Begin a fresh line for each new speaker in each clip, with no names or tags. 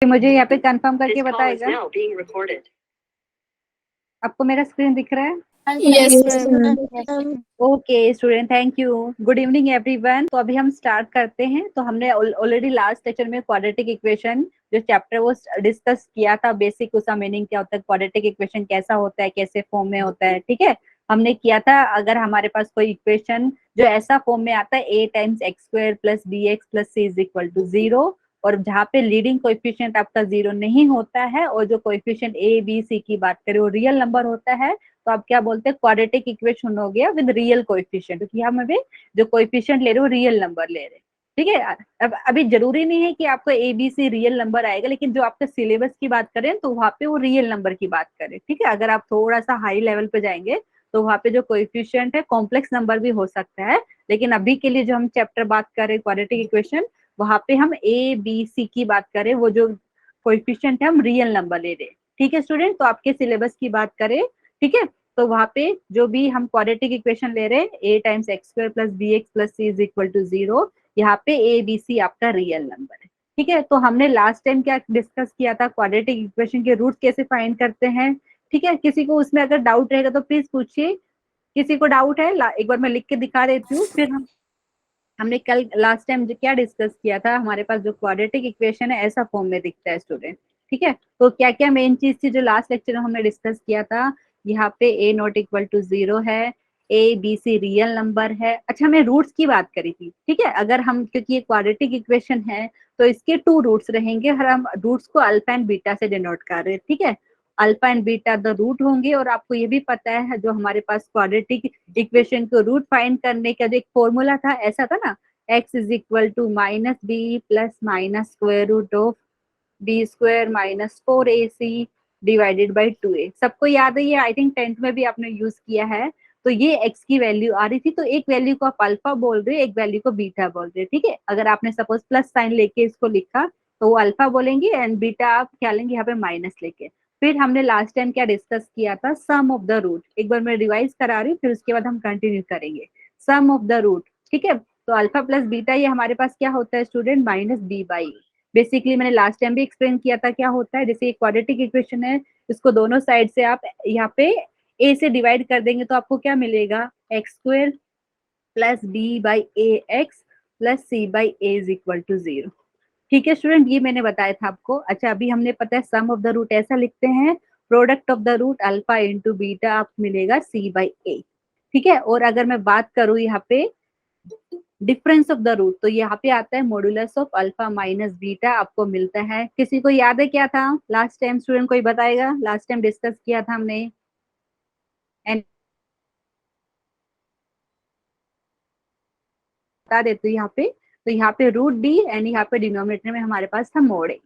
मुझे यहाँ पे कंफर्म करके बताएगा। आपको मेरा स्क्रीन दिख रहा है?
Yes ma'am.
Okay student, thank you. Good evening everyone. तो अभी हम स्टार्ट करते हैं। तो हमने ऑलरेडी लास्ट लेक्चर में क्वाड्रेटिक इक्वेशन जो चैप्टर वो डिस्कस किया था, बेसिक उसका मीनिंग क्या होता है, क्वाड्रेटिक इक्वेशन कैसा होता है, कैसे फॉर्म में होता है, ठीक है, हमने किया था। अगर हमारे पास कोई इक्वेशन जो ऐसा फॉर्म में आता है a times x square plus B x plus C is equal to 0, और जहाँ पे लीडिंग कोएफिशिएंट आपका 0 नहीं होता है और जो कोएफिशिएंट a b c की बात करें वो रियल नंबर होता है, तो आप क्या बोलते हैं, क्वाड्रेटिक इक्वेशन हो गया विद रियल कोएफिशिएंट, क्योंकि हम अभी जो कोएफिशिएंट ले रहे हो रियल नंबर ले रहे हैं, ठीक है। अब अभी जरूरी नहीं है कि आपको A B C real number आएगा, लेकिन जो आपके सिलेबस की बात करें तो वहाँ पे वो रियल नंबर की बात करें, ठीक है। अगर आप थोड़ा सा हाई लेवल पे जाएंगे तो वहाँ पे जो कोएफिशिएंट है कॉम्प्लेक्स नंबर भी हो सकता है, लेकिन अभी के लिए जो हम चैप्टर बात कर रहे हैं क्वाड्रेटिक इक्वेशन, वहाँ पे हम ए बी सी की बात करें, वो जो कोएफिशिएंट है हम रियल नंबर ले रहे हैं, ठीक है स्टूडेंट। तो आपके सिलेबस की बात करें, ठीक है, तो वहाँ पे जो भी हम क्वाड्रेटिक इक्वेशन ले रहे हैं a times x square plus B x plus C is equal to 0, यहाँ पे ए बी सी आपका रियल नंबर है, ठीक है। तो हमने लास्ट टाइम क्या डिस्कस किया था, क्वाड्रेटिक इक्वेशन के रूट कैसे फाइंड करते हैं, ठीक है। किसी को उसमें अगर डाउट रहेगा तो प्लीज पूछिए। किसी को डाउट है? एक बार मैं लिख के दिखा देती हूँ, फिर हमने कल लास्ट टाइम जो क्या डिस्कस किया था, हमारे पास जो क्वाड्रेटिक इक्वेशन है ऐसा फॉर्म में दिखता है स्टूडेंट, ठीक है। तो क्या क्या मेन चीज थी जो लास्ट लेक्चर में हमने डिस्कस किया था, यहाँ पे a नॉट इक्वल टू 0 है, a b c real number है। अच्छा, हमने रूट्स की बात करी थी, ठीक है। अगर हम, क्योंकि ये क्वाड्रेटिक इक्वेशन है तो इसके 2 रूट्स रहेंगे, और हम रूट्स को अल्फा एंड बीटा से डिनोट कर रहे हैं, ठीक है। Alpha and beta the root होंगे, और आपको ये भी पता है जो हमारे पास क्वाड्रेटिक इक्वेशन को रूट फाइंड करने का जो एक फॉर्मूला था, ऐसा था ना, x is equal to minus B plus minus square root of B square minus 4ac divided by 2a। सबको याद है ये? आई थिंक 10th में भी आपने यूज किया है। तो ये x की वैल्यू आ रही थी, तो एक वैल्यू को आप अल्फा बोल रहे हो, एक वैल्यू को बीटा बोल रहे हो, ठीक है। अगर आपने सपोज प्लस साइन लेके इसको लिखा तो वो अल्फा बोलेंगे, एंड बीटा आप क्या लेंगे यहाँ पे माइनस लेके। फिर हमने लास्ट टाइम क्या डिस्कस किया था, सम ऑफ द रूट। एक बार मैं रिवाइज करा रही हूँ, फिर उसके बाद हम कंटिन्यू करेंगे। सम ऑफ द रूट, ठीक है। तो अल्फा प्लस बीटा ये हमारे पास क्या होता है student, minus B by. Basically मैंने लास्ट टाइम भी एक्सप्लेन किया था क्या होता है, जैसे एक क्वाड्रेटिक इक्वेशन है, इसको दोनों साइड से आप यहाँ पे a से डिवाइड कर देंगे तो आपको क्या मिलेगा, X square plus B by A X plus C by A is equal to 0, ठीक है स्टूडेंट। ये मैंने बताया था आपको। अच्छा, अभी हमने पता है सम ऑफ द रूट ऐसा लिखते हैं, product of the root alpha into beta आप मिलेगा सी बाई ए, ठीक है। और अगर मैं बात करूँ यहाँ पे डिफरेंस ऑफ द रूट, तो यहाँ पे आता है modulus of alpha minus beta आपको मिलता है। किसी को याद है क्या था लास्ट टाइम? स्टूडेंट कोई बताएगा? लास्ट टाइम डिस्कस किया था हमने, बता देते यहाँ पे। तो यहाँ पे रूट डी एंड यहाँ पे डिनोमिनेटर में हमारे पास था मोड ए,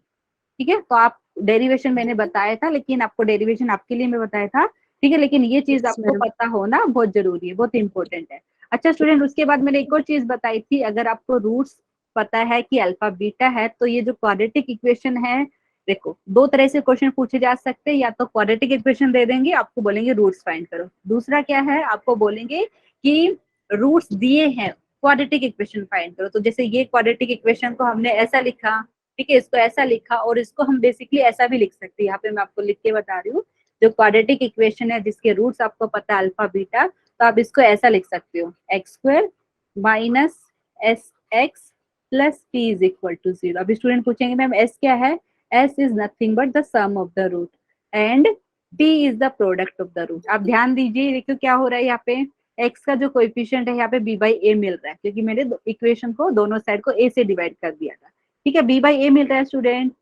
ठीक है। तो आप डेरिवेशन मैंने बताया था, लेकिन आपको डेरिवेशन आपके लिए मैं बताया था, ठीक है, लेकिन ये चीज आपको पता होना बहुत जरूरी है, बहुत इंपॉर्टेंट है। अच्छा स्टूडेंट, उसके बाद मैंने एक और चीज बताई थी, अगर आपको रूट्स पता है कि अल्फा बीटा है, तो ये जो क्वाड्रेटिक इक्वेशन है, देखो 2 तरह से क्वेश्चन पूछे जा सकते हैं, या तो क्वाड्रेटिक इक्वेशन दे देंगे, आपको बोलेंगे रूट्स फाइंड करो। दूसरा क्या है, आपको बोलेंगे कि रूट्स दिए हैं, क्वाड्रेटिक इक्वेशन फाइंड करो। तो जैसे ये क्वाड्रेटिक इक्वेशन को हमने ऐसा लिखा, ठीक है, इसको ऐसा लिखा, और इसको हम बेसिकली ऐसा भी लिख सकते हैं। यहाँ पे मैं आपको लिख के बता रही हूँ, जो क्वाड्रेटिक इक्वेशन है जिसके रूट्स आपको पता है अल्फा बीटा, तो आप इसको ऐसा लिख सकते हो, x square minus S x plus P is equal to 0। अभी स्टूडेंट पूछेंगे मैम एस क्या है? S is nothing but the sum of the root and P is the product of the root. आप ध्यान दीजिए, देखिए क्या हो रहा है यहाँ पे, एक्स का जो कोएफिशिएंट है यहाँ पे बी बाई ए मिल रहा है, क्योंकि मैंने इक्वेशन को दोनों साइड को ए से डिवाइड कर दिया था, ठीक है। बी बाई ए मिल रहा है स्टूडेंट,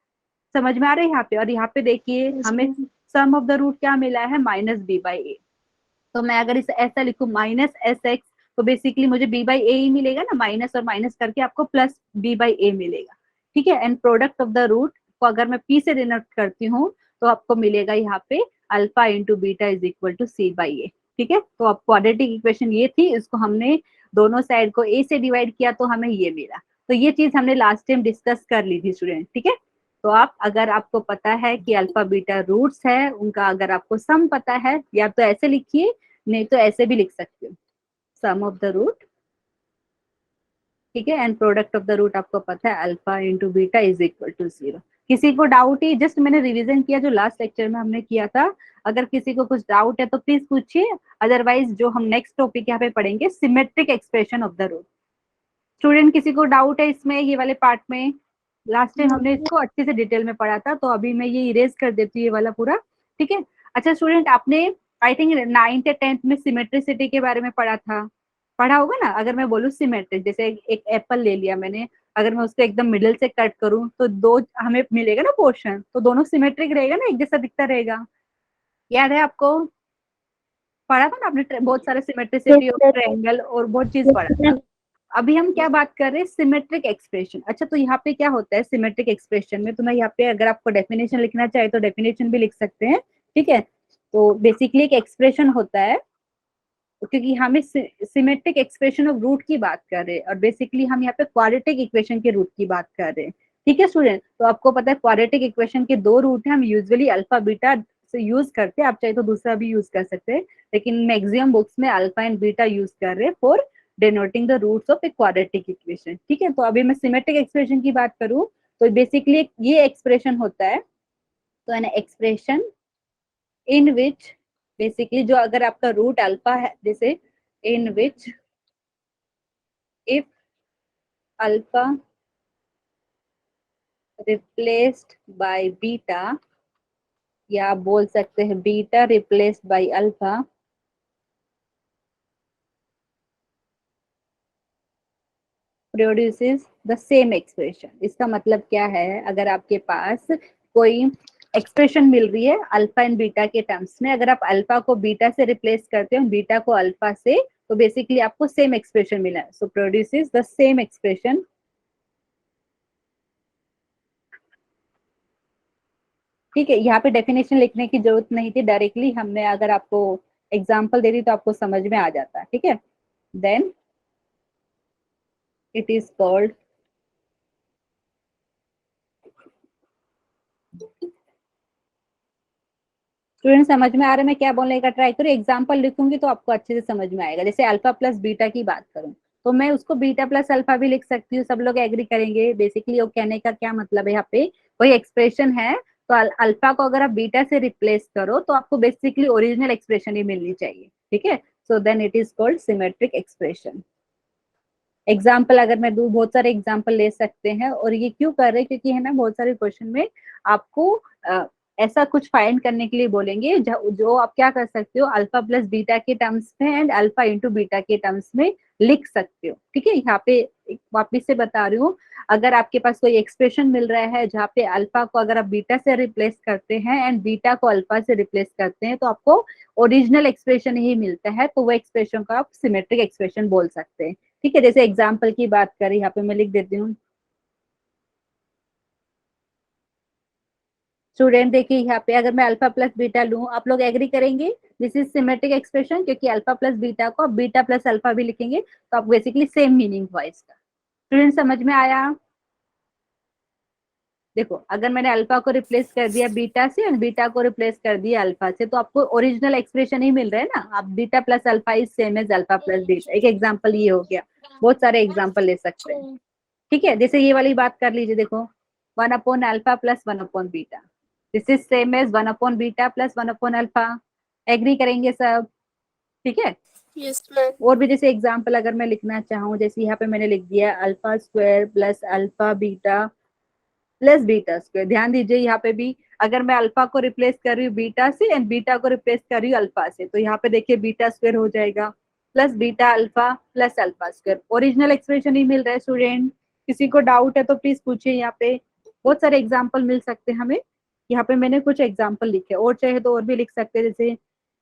समझ में आ रहा है यहाँ पे। और यहाँ पे देखिए हमें सम ऑफ द रूट क्या मिला है, माइनस बी बाई ए। तो मैं अगर इसे ऐसा लिखूं माइनस एस एक्स, तो बेसिकली मुझे बी बाई ए ही मिलेगा ना, माइनस और माइनस करके आपको प्लस बी बाई ए मिलेगा, ठीक है। And product of the root को अगर मैं पी से डिनोट करती हूँ तो आपको मिलेगा यहाँ पे alpha into beta is equal to C by ए, ठीक है। तो अब क्वाड्रेटिक इक्वेशन ये थी, इसको हमने दोनों साइड को ए से डिवाइड किया तो हमें ये मिला। तो ये चीज हमने लास्ट टाइम डिस्कस कर ली थी स्टूडेंट, ठीक है। तो आप, अगर आपको पता है कि अल्फा बीटा रूट्स है उनका, अगर आपको सम पता है, या तो ऐसे लिखिए, नहीं तो ऐसे भी लिख सकते हो, सम ऑफ द रूट, ठीक है, and product of the root आपको पता है alpha into beta is equal to 0, किसी को डाउट ही, जस्ट मैंने रिवीजन किया जो लास्ट लेक्चर में हमने किया था। अगर किसी को कुछ डाउट है तो प्लीज पूछिए, अदरवाइज जो हम नेक्स्ट टॉपिक यहाँ पे पढ़ेंगे symmetric expression of the root. Student किसी को डाउट है इसमें, ये वाले पार्ट में? लास्ट टाइम हमने इसको अच्छे से डिटेल में पढ़ा था, तो अभी मैं ये इरेज कर देती हूँ ये वाला पूरा, ठीक है। अच्छा स्टूडेंट, आपने आई थिंक 9th या 10th में सिमेट्रिसिटी के बारे में पढ़ा होगा ना। अगर मैं बोलूँ सिमेट्रिक, जैसे एक एप्पल ले लिया मैंने, अगर मैं उसको एकदम मिडिल से कट करूं तो दो हमें मिलेगा ना पोर्शन, तो दोनों सिमेट्रिक रहेगा ना, एक जैसा दिखता रहेगा। याद है आपको? पढ़ा था ना आपने बहुत सारे सिमेट्रिसिटी और ट्रायंगल और बहुत चीज पढ़ा था। अभी हम क्या बात कर रहे हैं? Symmetric expression. अच्छा, तो यहाँ पे क्या होता है सिमेट्रिक एक्सप्रेशन में? तो मैं यहाँ पे अगर आपको डेफिनेशन लिखना चाहे तो डेफिनेशन भी लिख सकते हैं, ठीक है। तो बेसिकली एक एक्सप्रेशन होता है, क्योंकि हमें सिमेट्रिक एक्सप्रेशन ऑफ रूट की बात कर रहे हैं, और बेसिकली हम यहाँ पे क्वाड्रेटिक इक्वेशन के रूट की बात कर रहे हैं, ठीक है स्टूडेंट। तो आपको पता है क्वाड्रेटिक इक्वेशन के दो रूट हैं, हम यूजुअली अल्फा बीटा से यूज करते हैं, आप चाहे तो दूसरा भी यूज कर सकते हैं, लेकिन मैक्सिमम बुक्स में अल्फा एंड बीटा यूज कर रहे हैं for denoting the roots of a quadratic equation, ठीक है। तो अभी मैं सिमेट्रिक एक्सप्रेशन की बात करूं तो बेसिकली ये एक्सप्रेशन होता है, तो an expression in which basically जो अगर आपका रूट अल्फा है, जैसे in which if alpha replaced by beta, या आप बोल सकते हैं beta replaced by alpha, produces the same expression. इसका मतलब क्या है? अगर आपके पास कोई एक्सप्रेशन मिल रही है अल्फा एंड बीटा के टर्म्स में, अगर आप अल्फा को बीटा से रिप्लेस करते हो, बीटा को अल्फा से, तो बेसिकली आपको सेम एक्सप्रेशन मिला है। सो प्रोड्यूसेस द सेम एक्सप्रेशन, ठीक है। यहाँ पे डेफिनेशन लिखने की जरूरत नहीं थी, डायरेक्टली हमने अगर आपको एग्जाम्पल दे दी तो आपको समझ में आ जाता, ठीक है। Then it is called student, समझ में आ रहा है मैं क्या बोलने का ट्राई करूँ? एग्जाम्पल लिखूंगी तो आपको अच्छे से समझ में आएगा। जैसे अल्फा प्लस बीटा की बात करूं तो मैं उसको बीटा प्लस अल्फा भी लिख सकती हूँ, सब लोग एग्री करेंगे। बेसिकली वो कहने का क्या मतलब है, यहाँ पे कोई एक्सप्रेशन है तो अल्फा को अगर आप बीटा से रिप्लेस करो तो आपको बेसिकली ओरिजिनल एक्सप्रेशन ही मिलनी चाहिए, ठीक है। So then it is called symmetric expression. Example अगर मैं दूं, बहुत सारे एग्जाम्पल ले सकते हैं, और ये क्यों कर रहे हैं? क्योंकि है ना बहुत सारे क्वेश्चन में आपको ऐसा कुछ फाइंड करने के लिए बोलेंगे जो आप क्या कर सकते हो, अल्फा प्लस बीटा के टर्म्स में एंड अल्फा इंटू बीटा के टर्म्स में लिख सकते हो, ठीक है। यहाँ पे वापिस से बता रही हूँ, अगर आपके पास कोई एक्सप्रेशन मिल रहा है जहाँ पे अल्फा को अगर आप बीटा से रिप्लेस करते हैं एंड बीटा को अल्फा से रिप्लेस करते हैं तो आपको ओरिजिनल एक्सप्रेशन ही मिलता है, तो वो एक्सप्रेशन को आप सिमेट्रिक एक्सप्रेशन बोल सकते हैं, ठीक है। जैसे एग्जाम्पल की बात करें, यहाँ पे मैं लिख देती हूँ। स्टूडेंट देखिए यहाँ पे अगर मैं अल्फा प्लस बीटा लूं, आप लोग एग्री करेंगे दिस इज सिमेट्रिक एक्सप्रेशन, क्योंकि अल्फा प्लस बीटा को आप बीटा प्लस अल्फा भी लिखेंगे तो आप बेसिकली सेम मीनिंग हुआ इसका। स्टूडेंट समझ में आया? देखो अगर मैंने अल्फा को रिप्लेस कर दिया बीटा से और बीटा को रिप्लेस कर दिया अल्फा से, तो आपको ओरिजिनल एक्सप्रेशन ही मिल रहा है ना। आप beta plus alpha is same as alpha plus beta, एक एग्जाम्पल ये हो गया, बहुत सारे एग्जाम्पल ले सकते हैं, ठीक है। जैसे ये वाली बात कर लीजिए, देखो 1 upon alpha plus 1 upon beta, this is same as 1 upon beta plus 1 upon alpha. Agree करेंगे सब, ठीक है।
Yes ma'am.
और भी जैसे एग्जाम्पल अगर मैं लिखना चाहूँ, जैसे यहाँ पे मैंने लिख दिया alpha square plus alpha beta plus beta square. ध्यान दीजिए यहाँ पे भी अगर मैं अल्फा को रिप्लेस कर रही हूँ बीटा से एंड बीटा को रिप्लेस कर रही हूँ अल्फा से, तो यहाँ पे देखिए बीटा स्क्वायर हो जाएगा plus beta alpha plus alpha square. Original expression ही मिल रहा है स्टूडेंट। किसी को डाउट है तो प्लीज पूछिए। यहाँ पे बहुत सारे एग्जाम्पल मिल सकते हैं हमें, यहाँ पे मैंने कुछ एग्जाम्पल लिखे, और चाहे तो और भी लिख सकते हैं, जैसे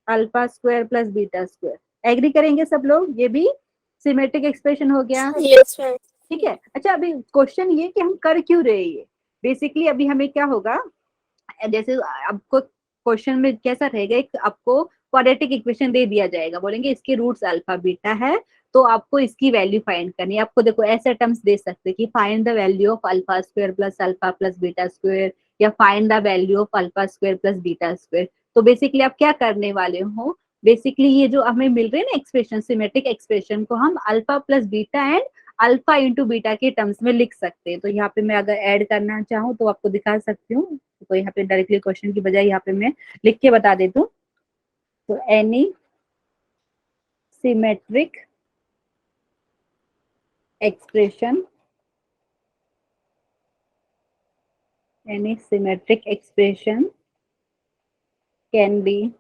alpha square plus beta square. Agree करेंगे सब लोग? ये भी सिमेट्रिक एक्सप्रेशन हो गया,
यस मैम।
ठीक है। अच्छा अभी क्वेश्चन ये कि हम कर क्यों रहे हैं, बेसिकली अभी हमें क्या होगा, जैसे आपको क्वेश्चन में कैसा रहेगा, एक आपको क्वाड्रेटिक इक्वेशन दे दिया जाएगा, बोलेंगे इसके रूट्स अल्फा बीटा है तो आपको इसकी वैल्यू फाइंड करनी है। आपको देखो ऐसे टर्म्स दे सकते हैं कि find the value of alpha square plus beta square, या find the value of alpha square plus beta square. तो बेसिकली आप क्या करने वाले हो, बेसिकली ये जो हमें मिल रहे हैं ना एक्सप्रेशन, सिमेट्रिक एक्सप्रेशन को हम alpha plus beta and alpha into beta के टर्म्स में लिख सकते हैं। तो यहाँ पे मैं अगर ऐड करना चाहूँ तो आपको दिखा सकती हूँ। तो यहाँ पे डायरेक्टली क्वेश्चन की बजाय यहाँ पे मैं लिख के बता देती हूँ। तो any symmetric expression, any symmetric expression can be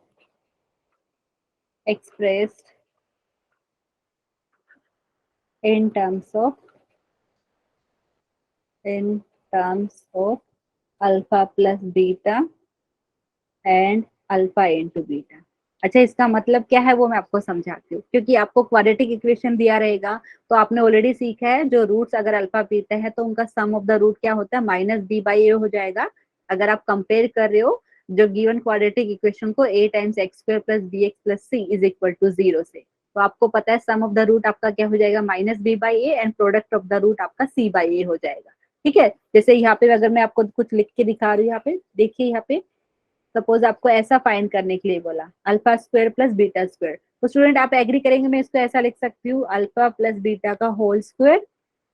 expressed in terms of alpha plus beta and alpha into beta। अच्छा, इसका मतलब क्या है वो मैं आपको समझाती हूँ। क्योंकि आपको क्वाड्रेटिक इक्वेशन दिया रहेगा तो आपने ऑलरेडी सीखा है, जो रूट्स अगर अल्फा बीटा है तो उनका सम ऑफ द रूट क्या होता है, माइनस बी बाई ए हो जाएगा। अगर आप कंपेयर कर रहे हो जो गिवन क्वाड्रेटिक इक्वेशन को a times x square plus B x plus C is equal to 0 से, तो आपको पता है सम ऑफ द रूट आपका क्या हो जाएगा, minus B by A, and product of the root आपका सी बाई ए हो जाएगा। ठीक है, जैसे यहाँ पे अगर मैं आपको कुछ लिख के दिखा रही हूँ, यहाँ पे देखिए, यहाँ पे सपोज आपको ऐसा फाइंड करने के लिए बोला alpha square plus beta square, तो स्टूडेंट आप एग्री करेंगे मैं इसको ऐसा लिख सकती हूँ, अल्फा प्लस बीटा का whole square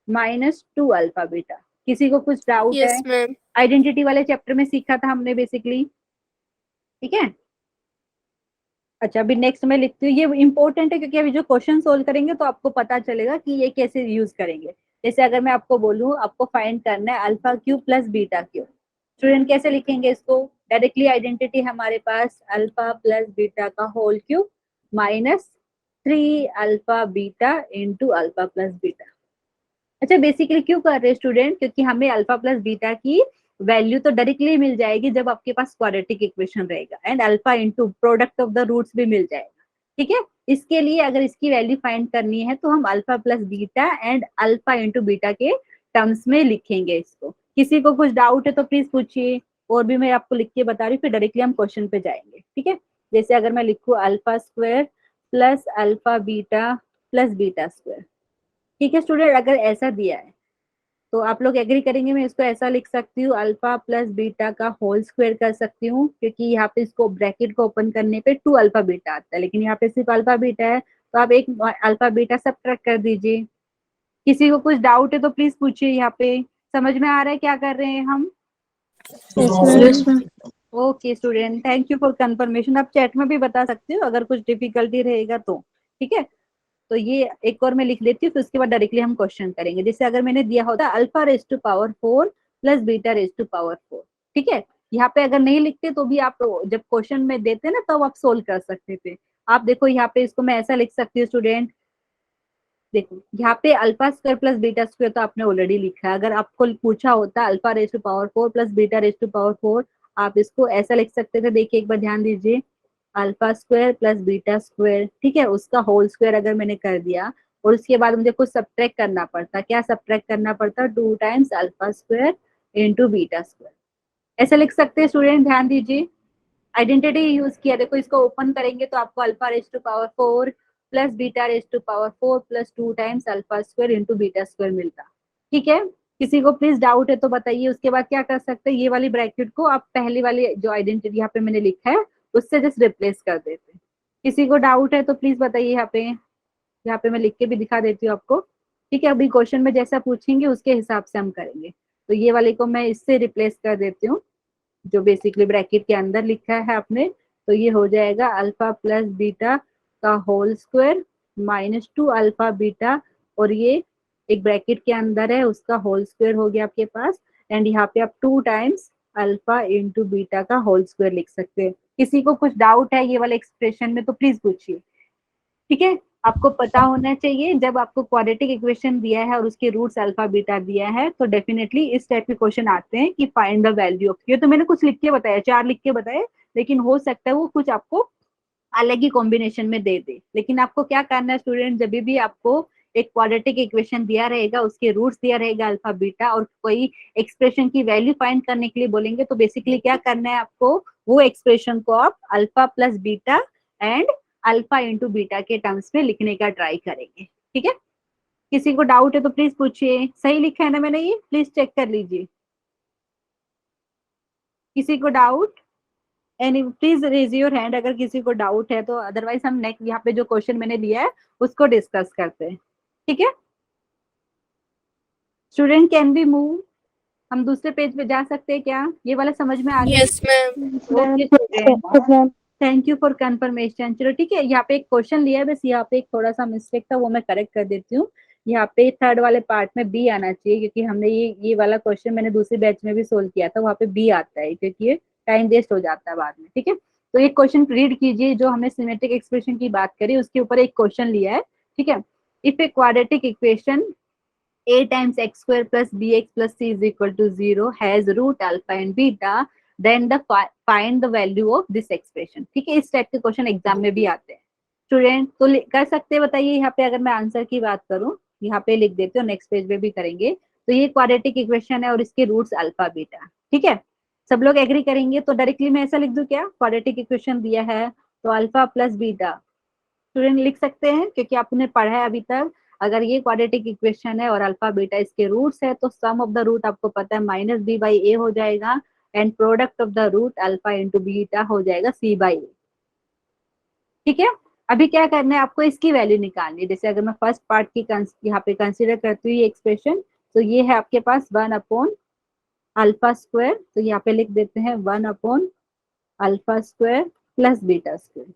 minus 2 alpha beta. किसी को कुछ डाउट है?
Yes, ma'am.
आइडेंटिटी वाले चैप्टर में सीखा था हमने बेसिकली। ठीक है, अच्छा अभी नेक्स्ट में लिखती हूँ, ये इंपॉर्टेंट है क्योंकि अभी जो क्वेश्चन सोल्व करेंगे तो आपको पता चलेगा कि ये कैसे यूज करेंगे। जैसे अगर मैं आपको बोलूँ आपको फाइंड करना है alpha cube plus beta cube, student कैसे लिखेंगे इसको? डायरेक्टली आइडेंटिटी हमारे पास अल्फा प्लस बीटा का whole cube minus 3 alpha beta into alpha plus beta. अच्छा बेसिकली क्यों कर रहे हैं स्टूडेंट? क्योंकि हमें अल्फा प्लस बीटा की वैल्यू तो डायरेक्टली मिल जाएगी जब आपके पास क्वाड्रेटिक इक्वेशन रहेगा, and alpha into product of the roots भी मिल जाएगा। ठीक है, इसके लिए अगर इसकी वैल्यू फाइंड करनी है तो हम alpha plus beta and alpha into beta के टर्म्स में लिखेंगे इसको। किसी को कुछ डाउट है तो प्लीज पूछिए, और भी मैं आपको लिख के बता रही हूँ, फिर डायरेक्टली हम क्वेश्चन पे जाएंगे। ठीक है, जैसे अगर मैं लिखूँ alpha square plus alpha beta plus beta square. ठीक है स्टूडेंट, अगर ऐसा दिया है तो आप लोग एग्री करेंगे मैं इसको ऐसा लिख सकती हूँ, अल्फा प्लस बीटा का होल स्क्वायर कर सकती हूँ, क्योंकि यहाँ पे इसको ब्रैकेट को ओपन करने पे 2 अल्फा बीटा आता है, लेकिन यहाँ पे सिर्फ अल्फा बीटा है तो आप एक अल्फा बीटा सब्ट्रैक्ट कर दीजिए। किसी को कुछ डाउट है तो प्लीज पूछिए, यहाँ पे समझ में आ रहा है क्या कर रहे हैं हम?
Yes, ma'am.
Okay student, thank you for confirmation. आप चैट में भी बता सकते हो अगर कुछ डिफिकल्टी रहेगा तो। ठीक है, तो ये एक और मैं लिख लेती हूँ, फिर उसके बाद डायरेक्टली हम क्वेश्चन करेंगे। जैसे अगर मैंने दिया होता alpha raise to power 4 plus beta raise to power 4। ठीक है, यहाँ पे अगर नहीं लिखते तो भी आप जब क्वेश्चन में देते ना तब तो आप सोल्व कर सकते थे। आप देखो यहाँ पे इसको मैं ऐसा लिख सकती हूँ स्टूडेंट, देखो यहाँ पे alpha square plus beta square तो आपने ऑलरेडी लिखा है। अगर आपको पूछा होता alpha raise to power 4 plus beta raise to power 4, आप इसको ऐसा लिख सकते थे। देखिए एक बार ध्यान दीजिए, alpha square plus beta square, ठीक है, उसका होल स्क्वायर अगर मैंने कर दिया और उसके बाद मुझे कुछ सब्ट्रैक्ट करना पड़ता, क्या सब्ट्रैक्ट करना पड़ता, 2 times alpha square into beta square. ऐसा लिख सकते हैं स्टूडेंट, ध्यान दीजिए। आइडेंटिटी यूज किया, देखो इसको ओपन करेंगे तो आपको alpha raise to power 4 plus beta raise to power 4 plus 2 times alpha square into beta square मिलता। ठीक है, किसी को प्लीज डाउट है तो बताइए। उसके बाद क्या कर सकते हैं, ये वाली ब्रैकेट को आप पहली वाली जो आइडेंटिटी यहाँ पे मैंने लिखा है उससे जस्ट रिप्लेस कर देते हैं। किसी को डाउट है तो प्लीज बताइए, यहाँ पे मैं लिख के भी दिखा देती हूँ आपको। ठीक है, अभी क्वेश्चन में जैसा पूछेंगे उसके हिसाब से हम करेंगे। तो ये वाले को मैं इससे रिप्लेस कर देती हूँ जो बेसिकली ब्रैकेट के अंदर लिखा है आपने। तो ये हो जाएगा अल्फा प्लस बीटा का whole square minus 2 alpha beta, और ये एक ब्रैकेट के अंदर है उसका होल स्क्वायर हो गया आपके पास, एंड यहाँ पे आप 2 टाइम्स अल्फा इंटू बीटा का होल स्क्वायर लिख सकते हैं। किसी को कुछ डाउट है ये वाले एक्सप्रेशन में तो प्लीज पूछिए। ठीक है, आपको पता होना चाहिए जब आपको क्वाड्रेटिक इक्वेशन दिया है और उसके रूट्स अल्फा बीटा दिया है तो डेफिनेटली इस टाइप के क्वेश्चन आते हैं कि फाइंड द वैल्यू ऑफ। ये तो मैंने कुछ लिख के बताया, 4 लिख के बताए, लेकिन हो सकता है वो कुछ आपको अलग ही कॉम्बिनेशन में दे दे। लेकिन आपको क्या करना है स्टूडेंट, जब भी आपको एक क्वाड्रेटिक इक्वेशन दिया रहेगा, उसके रूट्स दिया रहेगा अल्फा बीटा, और कोई एक्सप्रेशन की वैल्यू फाइंड करने के लिए बोलेंगे तो बेसिकली क्या करना है आपको, वो एक्सप्रेशन को आप alpha plus beta and alpha into beta के टर्म्स में लिखने का ट्राई करेंगे। ठीक है, किसी को डाउट है तो प्लीज पूछिए। सही लिखा है ना मैंने, ये प्लीज चेक कर लीजिए। किसी को doubt? Any please raise your hand अगर किसी को डाउट है, तो अदरवाइज हम नेक्स्ट यहाँ पे जो क्वेश्चन मैंने लिया है उसको डिस्कस करते हैं। ठीक है, स्टूडेंट कैन बी मूव, हम दूसरे पेज पे जा सकते हैं क्या? ये वाला समझ में आ गया?
Yes, ma'am.
Okay student, thank you for confirmation. चलो ठीक है, यहाँ पे एक क्वेश्चन लिया है, बस यहाँ पे एक थोड़ा सा मिस्टेक था, वो मैं करेक्ट कर देती हूँ। यहाँ पे थर्ड वाले पार्ट में बी आना चाहिए, क्योंकि हमने ये वाला क्वेश्चन मैंने दूसरी बैच में भी सोल्व किया था, वहाँ पे बी आता है, क्योंकि ये टाइम वेस्ट हो जाता है बाद में। ठीक है, तो एक क्वेश्चन रीड कीजिए, जो हमने सिमेट्रिक एक्सप्रेशन की बात करी उसके ऊपर एक क्वेश्चन लिया है। ठीक है, if A quadratic equation a times x square plus bx plus c is equal to 0 has root alpha and beta, then the find the value of this expression। ठीक है, इस टाइप के क्वेश्चन एग्जाम में भी आते हैं student, तो कर सकते हैं। बताइए यहाँ पे अगर मैं आंसर की बात करूं, यहाँ पे लिख देते हो, नेक्स्ट पेज पे भी करेंगे। तो ये क्वाड्रेटिक इक्वेशन है और इसके रूट्स अल्फा बीटा। ठीक है, सब लोग एग्री करेंगे? तो डायरेक्टली मैं ऐसा लिख दूं क्या, क्वाड्रेटिक इक्वेशन दिया है तो अल्फा प्लस बीटा स्टूडेंट लिख सकते हैं, क्योंकि आपने पढ़ा है अभी तक। अगर ये क्वाड्रेटिक इक्वेशन है और अल्फा बीटा इसके रूट्स है, तो सम ऑफ द रूट आपको पता है माइनस बी बाई ए हो जाएगा, and product of the root alpha into beta हो जाएगा सी बाई ए। ठीक है, अभी क्या करना है आपको, इसकी वैल्यू निकालनी है। जैसे अगर मैं फर्स्ट पार्ट की यहाँ पे कंसिडर करती हूँ ये एक्सप्रेशन, तो ये है आपके पास 1 अपॉन अल्फा स्क्वायर, तो यहाँ पे लिख देते हैं 1 upon alpha square plus beta square.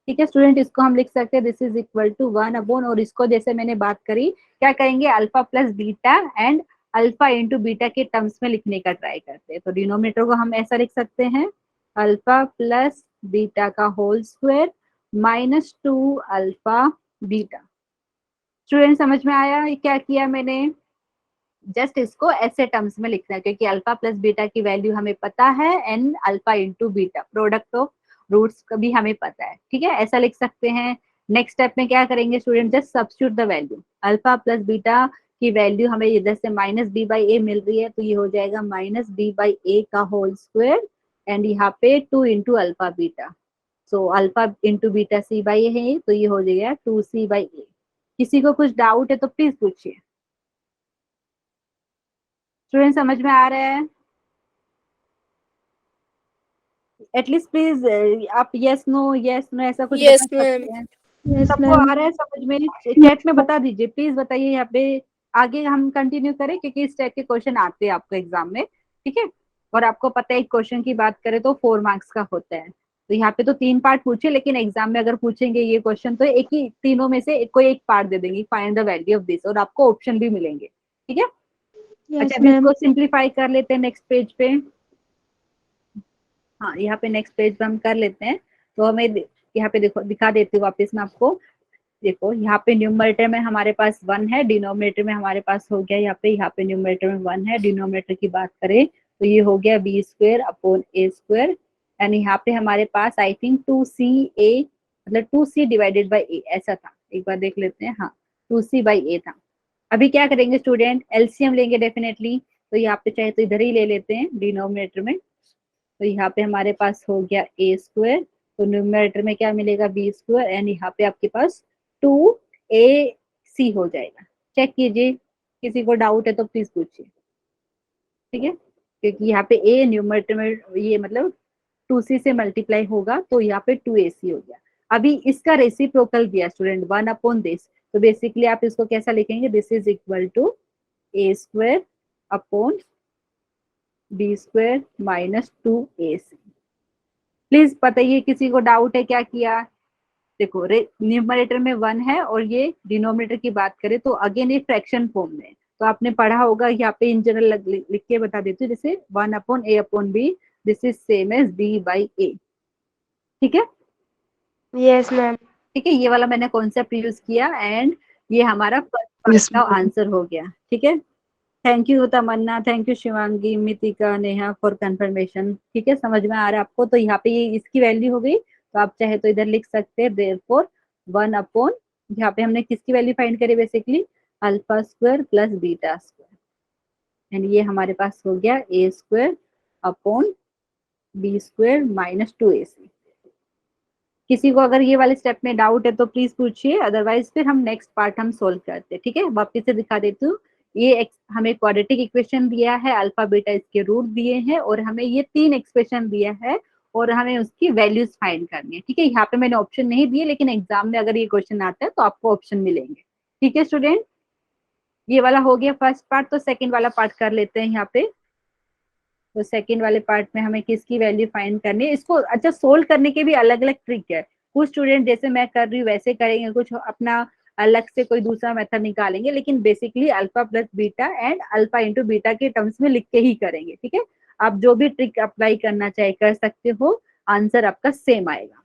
ठीक है स्टूडेंट, इसको हम लिख सकते हैं this is equal to 1 upon, और इसको जैसे मैंने बात करी क्या करेंगे, alpha plus beta and alpha into beta के टर्म्स में लिखने का ट्राई करते हैं। तो डिनोमिनेटर को हम ऐसा लिख सकते हैं, अल्फा प्लस बीटा का whole square minus 2 alpha beta. Student समझ में आया ये क्या किया मैंने? जस्ट इसको ऐसे टर्म्स में लिखना है, क्योंकि अल्फा प्लस बीटा की वैल्यू हमें पता है, and alpha into beta product of roots का भी हमें पता है। ठीक है, ऐसा लिख सकते हैं। नेक्स्ट स्टेप में क्या करेंगे student, just substitute the value, alpha plus beta की वैल्यू हमें इधर से माइनस बी बाई ए मिल रही है, तो ये हो जाएगा माइनस बी बाई ए का होल स्क्वायर, एंड यहाँ पे 2 into alpha beta, so alpha into beta C by A है, तो ये हो जाएगा 2c बाई ए। किसी को कुछ डाउट है तो प्लीज पूछिए। स्टूडेंट समझ में आ रहा है? एटलीस्ट प्लीज आप यस नो ऐसा कुछ
Yes,
बता
ma'am.
सकते हैं।
Yes,
सबको
ma'am.
आ रहा है समझ में? चैट में बता दीजिए प्लीज, बताइए यहाँ पे। आगे हम कंटिन्यू करें, क्योंकि इस टाइप के क्वेश्चन आते हैं आपको एग्जाम में। ठीक है, और आपको पता है एक क्वेश्चन की बात करें तो 4 मार्क्स का होता है, तो यहाँ पे तो 3 पार्ट पूछे, लेकिन एग्जाम में अगर पूछेंगे ये क्वेश्चन तो एक ही तीनों में से कोई एक पार्ट दे देंगे, find the value of this, और आपको ऑप्शन भी मिलेंगे। ठीक है,
Yes,
अच्छा अभी
ma'am.
इसको सिंप्लीफाई कर लेते हैं नेक्स्ट पेज पे। हाँ, यहाँ पे नेक्स्ट पेज पे हम कर लेते हैं। तो हमें यहाँ पे देखो, दिखा देती हूँ वापस मैं आपको। देखो यहाँ पे न्यूमरेटर में हमारे पास 1 है, डिनोमिनेटर में हमारे पास हो गया यहाँ पे न्यूमरेटर में 1 है, डिनोमिनेटर की बात करें तो ये हो गया B square upon A square, and यहाँ पे हमारे पास आई थिंक 2c a, मतलब 2c डिवाइडेड बाई ए ऐसा था, एक बार देख लेते हैं। हाँ, 2c बाई ए था। अभी क्या करेंगे स्टूडेंट, एलसीएम लेंगे डेफिनेटली, तो यहाँ पे चाहे तो इधर ही ले लेते हैं डिनोमिनेटर में। तो यहाँ पे हमारे पास हो गया ए स्क्वायर, तो न्यूमरेटर में क्या मिलेगा, बी स्क्वायर, एंड यहाँ पे आपके पास 2ac हो जाएगा। चेक कीजिए, किसी को डाउट है तो प्लीज पूछिए। ठीक है, क्योंकि यहाँ पे ए न्यूमरेटर में ये मतलब 2c से मल्टीप्लाई होगा, तो यहाँ पे 2ac हो गया। अभी इसका रेसिप्रोकल दिया स्टूडेंट 1 अपॉन दिस, तो बेसिकली आप इसको कैसा लिखेंगे, this is equal to A square upon B square minus 2ac। Please बताइए किसी को डाउट है क्या किया? देखो न्यूमरेटर में 1 है, और ये डिनोमिनेटर की बात करें तो अगेन ये फ्रैक्शन फॉर्म में, तो आपने पढ़ा होगा। यहाँ पे इन जनरल लिख के बता देती हूँ, जैसे 1 upon a upon b, this is same as b by ए। ठीक है,
Yes, ma'am.
ठीक है, ये वाला मैंने कॉन्सेप्ट यूज किया, एंड ये हमारा फर्स्ट पार्ट का आंसर हो गया। ठीक है, thank you Tamanna, thank you Shivangi, Mitika, Neha for confirmation. ठीक है, समझ में आ रहा है आपको? तो यहाँ पे ये इसकी वैल्यू हो गई, तो आप चाहे तो इधर लिख सकते हैं देयरफॉर 1 अपॉन, यहाँ पे हमने किसकी वैल्यू फाइंड करी basically, alpha square plus beta square, and ये हमारे पास हो गया a square upon B square minus 2ac। किसी को अगर ये वाले स्टेप में डाउट है तो प्लीज पूछिए, अदरवाइज फिर हम नेक्स्ट पार्ट हम सोल्व करते हैं। ठीक है, वापिस से दिखा देती हूँ। ये हमें क्वाड्रेटिक इक्वेशन दिया है, अल्फा बीटा इसके रूट दिए हैं, और हमें ये 3 एक्सप्रेशन दिया है, और हमें उसकी वैल्यूज फाइंड करनी है। ठीक है, यहाँ पे मैंने ऑप्शन नहीं दिए, लेकिन एग्जाम में अगर ये क्वेश्चन आता है तो आपको ऑप्शन मिलेंगे। ठीक है स्टूडेंट, ये वाला हो गया फर्स्ट पार्ट। तो सेकंड वाला पार्ट कर लेते हैं यहाँ पे। तो सेकंड वाले पार्ट में हमें किसकी वैल्यू फाइंड करनी है, इसको अच्छा सोल्व करने के भी अलग अलग ट्रिक है। कुछ स्टूडेंट जैसे मैं कर रही हूँ वैसे करेंगे, कुछ अपना अलग से कोई दूसरा मेथड निकालेंगे, लेकिन basically alpha plus beta and alpha into beta के टर्म्स में लिख के ही करेंगे। ठीक है, आप जो भी ट्रिक अप्लाई करना चाहे कर सकते हो, आंसर आपका सेम आएगा।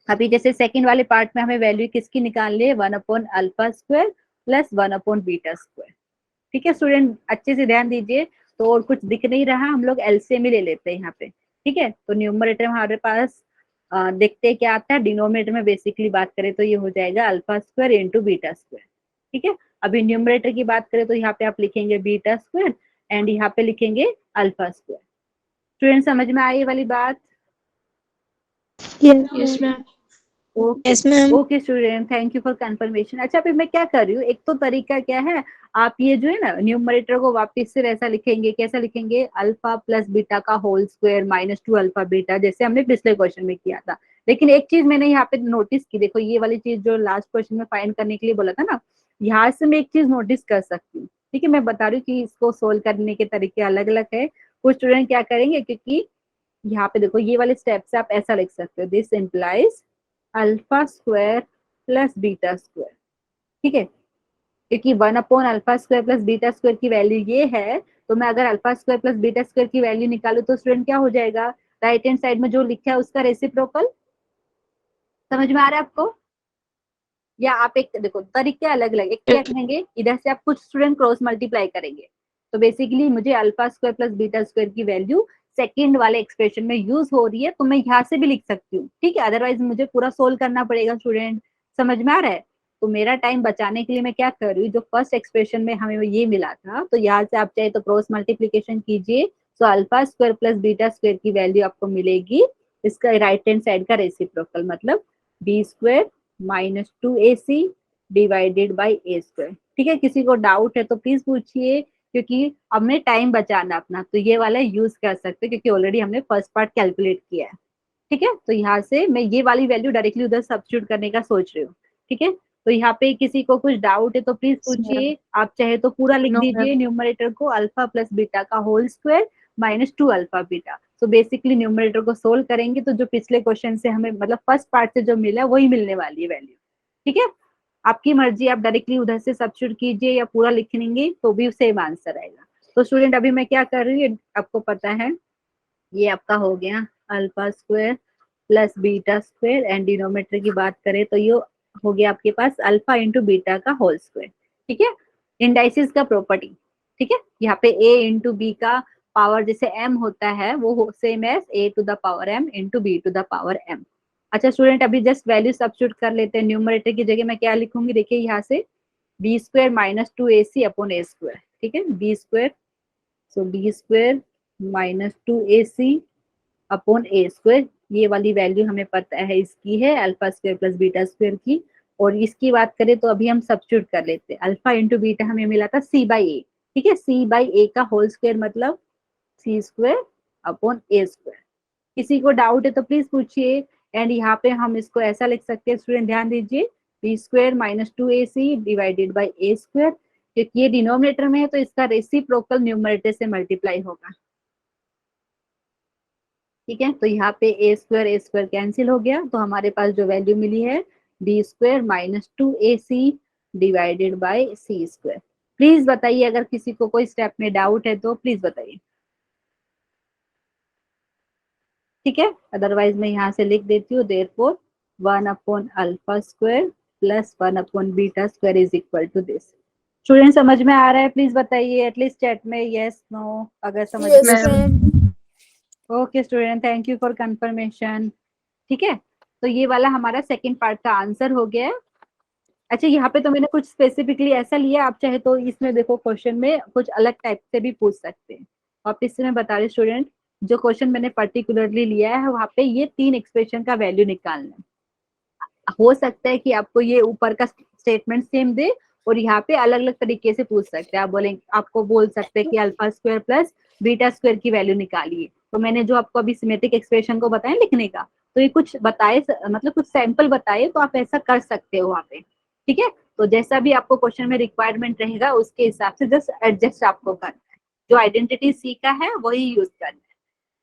अभी जैसे सेकंड वाले पार्ट में हमें वैल्यू किसकी निकालनी है, 1/अल्फा स्क्वायर प्लस 1/बीटा स्क्वायर। ठीक है स्टूडेंट, अच्छे से ध्यान दीजिए। तो और कुछ दिख नहीं रहा, हम लोग एलसीएम ही ले लेते हैं यहाँ पे। ठीक है, तो न्यूमरेटर हमारे पास देखते हैं क्या आता है। डिनोमिनेटर में बेसिकली बात करें तो ये हो जाएगा alpha square into beta square. ठीक है, अभी न्यूमरेटर की बात करें तो यहाँ पे आप लिखेंगे बीटा स्क्वायर एंड यहाँ पे लिखेंगे अल्फा स्क्वायर। स्टूडेंट समझ में आई ये वाली बात?
Yes, ma'am.
Okay
Yes, ma'am.
Okay student, thank you for confirmation. अच्छा फिर मैं क्या कर रही हूँ, एक तो तरीका क्या है, आप ये जो है ना न्यूमरेटर को वापस से वैसा लिखेंगे, कैसा लिखेंगे, अल्फा प्लस बीटा का whole square minus 2 alpha beta, जैसे हमने पिछले क्वेश्चन में किया था। लेकिन एक चीज मैंने यहाँ पे नोटिस की, देखो ये वाली चीज जो लास्ट क्वेश्चन में फाइंड करने के लिए बोला था ना, यहाँ से मैं एक चीज नोटिस कर सकती हूँ। ठीक है, मैं बता रही हूँ कि इसको सोल्व करने के तरीके अलग अलग है। कुछ स्टूडेंट क्या करेंगे, क्योंकि यहाँ पे देखो ये वाले स्टेप से आप ऐसा लिख सकते हो, this implies alpha square plus beta square. ठीक है, क्योंकि 1/अल्फा स्क्वायर प्लस बीटा स्क्वायर की वैल्यू ये है, तो मैं अगर alpha square plus beta square की वैल्यू निकालू तो स्टूडेंट क्या हो जाएगा, राइट हैंड साइड में जो लिखा है उसका रेसिप्रोकल। समझ में आ रहा है आपको? या आप एक देखो तरीके अलग अलग, एक क्या करेंगे, इधर से आप कुछ स्टूडेंट क्रॉस मल्टीप्लाई करेंगे, तो बेसिकली मुझे alpha square plus beta square की वैल्यू सेकंड वाले एक्सप्रेशन में यूज हो रही है, तो मैं यहाँ से भी लिख सकती हूँ। ठीक है, अदरवाइज मुझे पूरा सोल्व करना पड़ेगा। स्टूडेंट समझ में आ रहा है? तो मेरा टाइम बचाने के लिए मैं क्या कर रही हूँ, जो फर्स्ट एक्सप्रेशन में हमें ये मिला था, तो यहाँ से आप चाहे तो क्रॉस मल्टीप्लीकेशन कीजिए, तो alpha square plus beta square की वैल्यू आपको मिलेगी इसका राइट हैंड साइड का रेसिप्रोकल, मतलब B square minus 2ac divided by A square. ठीक है, किसी को डाउट है तो प्लीज पूछिए, क्योंकि हमने टाइम बचाना अपना, तो ये वाला यूज कर सकते हैं, क्योंकि ऑलरेडी हमने फर्स्ट पार्ट कैलकुलेट किया है। ठीक है, तो यहाँ से मैं ये वाली वैल्यू डायरेक्टली उधर सब्स्टिट्यूट करने का सोच रही हूँ। ठीक है, तो यहाँ पे किसी को कुछ डाउट है तो प्लीज पूछिए। आप चाहे तो पूरा लिख
No,
दीजिए
ma'am.
न्यूमरेटर को अल्फा प्लस बीटा का whole square minus 2 alpha beta. तो बेसिकली न्यूमरेटर को सोल्व करेंगे तो जो पिछले क्वेश्चन से हमें मतलब फर्स्ट पार्ट से जो मिला वही मिलने वाली है वैल्यू। ठीक है, आपकी मर्जी, आप डायरेक्टली उधर से सब्स्टिट्यूट कीजिए या पूरा लिखेंगे तो भी सेम आंसर आएगा। तो स्टूडेंट अभी मैं क्या कर रही हूँ आपको पता है, ये आपका हो गया alpha square plus beta square and denominator की बात करें तो ये हो गया आपके पास अल्फा इंटू बीटा का होल स्क्वायर। ठीक है, इंडाइसिस का प्रॉपर्टी। ठीक है, यहाँ पे a इंटू बी का पावर जैसे m होता है वो same as a to the power m into B to the power m। अच्छा स्टूडेंट, अभी जस्ट वैल्यू सब्स्टिट्यूट कर लेते हैं। न्यूमरेटर की जगह मैं क्या लिखूंगी, देखिए यहाँ से b square minus 2ac upon ए स्क्वायर। ठीक है, B square, so b square minus 2ac upon ए स्क्वायर, ये वाली वैल्यू हमें पता है इसकी है alpha square plus beta square की। और इसकी बात करें तो अभी हम सब्स्टिट्यूट कर लेते हैं, अल्फा इंटू बीटा हमें मिला था c बाई ए। ठीक है, c बाई ए का होल स्क्वायर मतलब c स्क्वायर अपॉन ए स्क्वायर। किसी को डाउट है तो प्लीज पूछिए। एंड यहाँ पे हम इसको ऐसा लिख सकते हैं, स्टूडेंट ध्यान दीजिए, B square minus 2ac divided by A square, क्योंकि ये डिनोमिनेटर में है तो इसका रेसिप्रोकल न्यूमरेटर से मल्टीप्लाई होगा। ठीक है, तो यहाँ पे ए स्क्वायर कैंसिल हो गया, तो हमारे पास जो वैल्यू मिली है B square minus 2ac divided by C square. Please बताइए अगर किसी को कोई स्टेप में डाउट है तो प्लीज बताइए। ठीक है, अदरवाइज मैं यहाँ से लिख देती हूँ, देयरफॉर 1/अल्फा स्क्वायर प्लस 1/बीटा square is equal to this. Student समझ में आ रहा है? प्लीज बताइए एटलीस्ट चैट में यस नो अगर समझ
Yes,
में।
ma'am.
Okay student, thank you for confirmation. ठीक है, तो ये वाला हमारा सेकंड पार्ट का आंसर हो गया है। अच्छा यहाँ पे तो मैंने कुछ स्पेसिफिकली ऐसा लिया, आप चाहे तो इसमें देखो क्वेश्चन में कुछ अलग टाइप से भी पूछ सकते हैं। वापिस से मैं बता रही स्टूडेंट, जो क्वेश्चन मैंने पर्टिकुलरली लिया है वहाँ पे ये 3 एक्सप्रेशन का वैल्यू निकालना है। हो सकता है कि आपको ये ऊपर का स्टेटमेंट सेम दे और यहाँ पे अलग अलग तरीके से पूछ सकते हैं। आप बोलेंगे, आपको बोल सकते हैं कि alpha square plus beta square की वैल्यू निकालिए, तो मैंने जो आपको अभी सिमेट्रिक एक्सप्रेशन को बताया लिखने का, तो ये कुछ बताए मतलब कुछ सैंपल बताए तो आप ऐसा कर सकते हो वहाँ पे। ठीक है, तो जैसा भी आपको क्वेश्चन में रिक्वायरमेंट रहेगा उसके हिसाब से जस्ट एडजस्ट आपको करना है, जो आइडेंटिटी सी का है वही यूज करना है।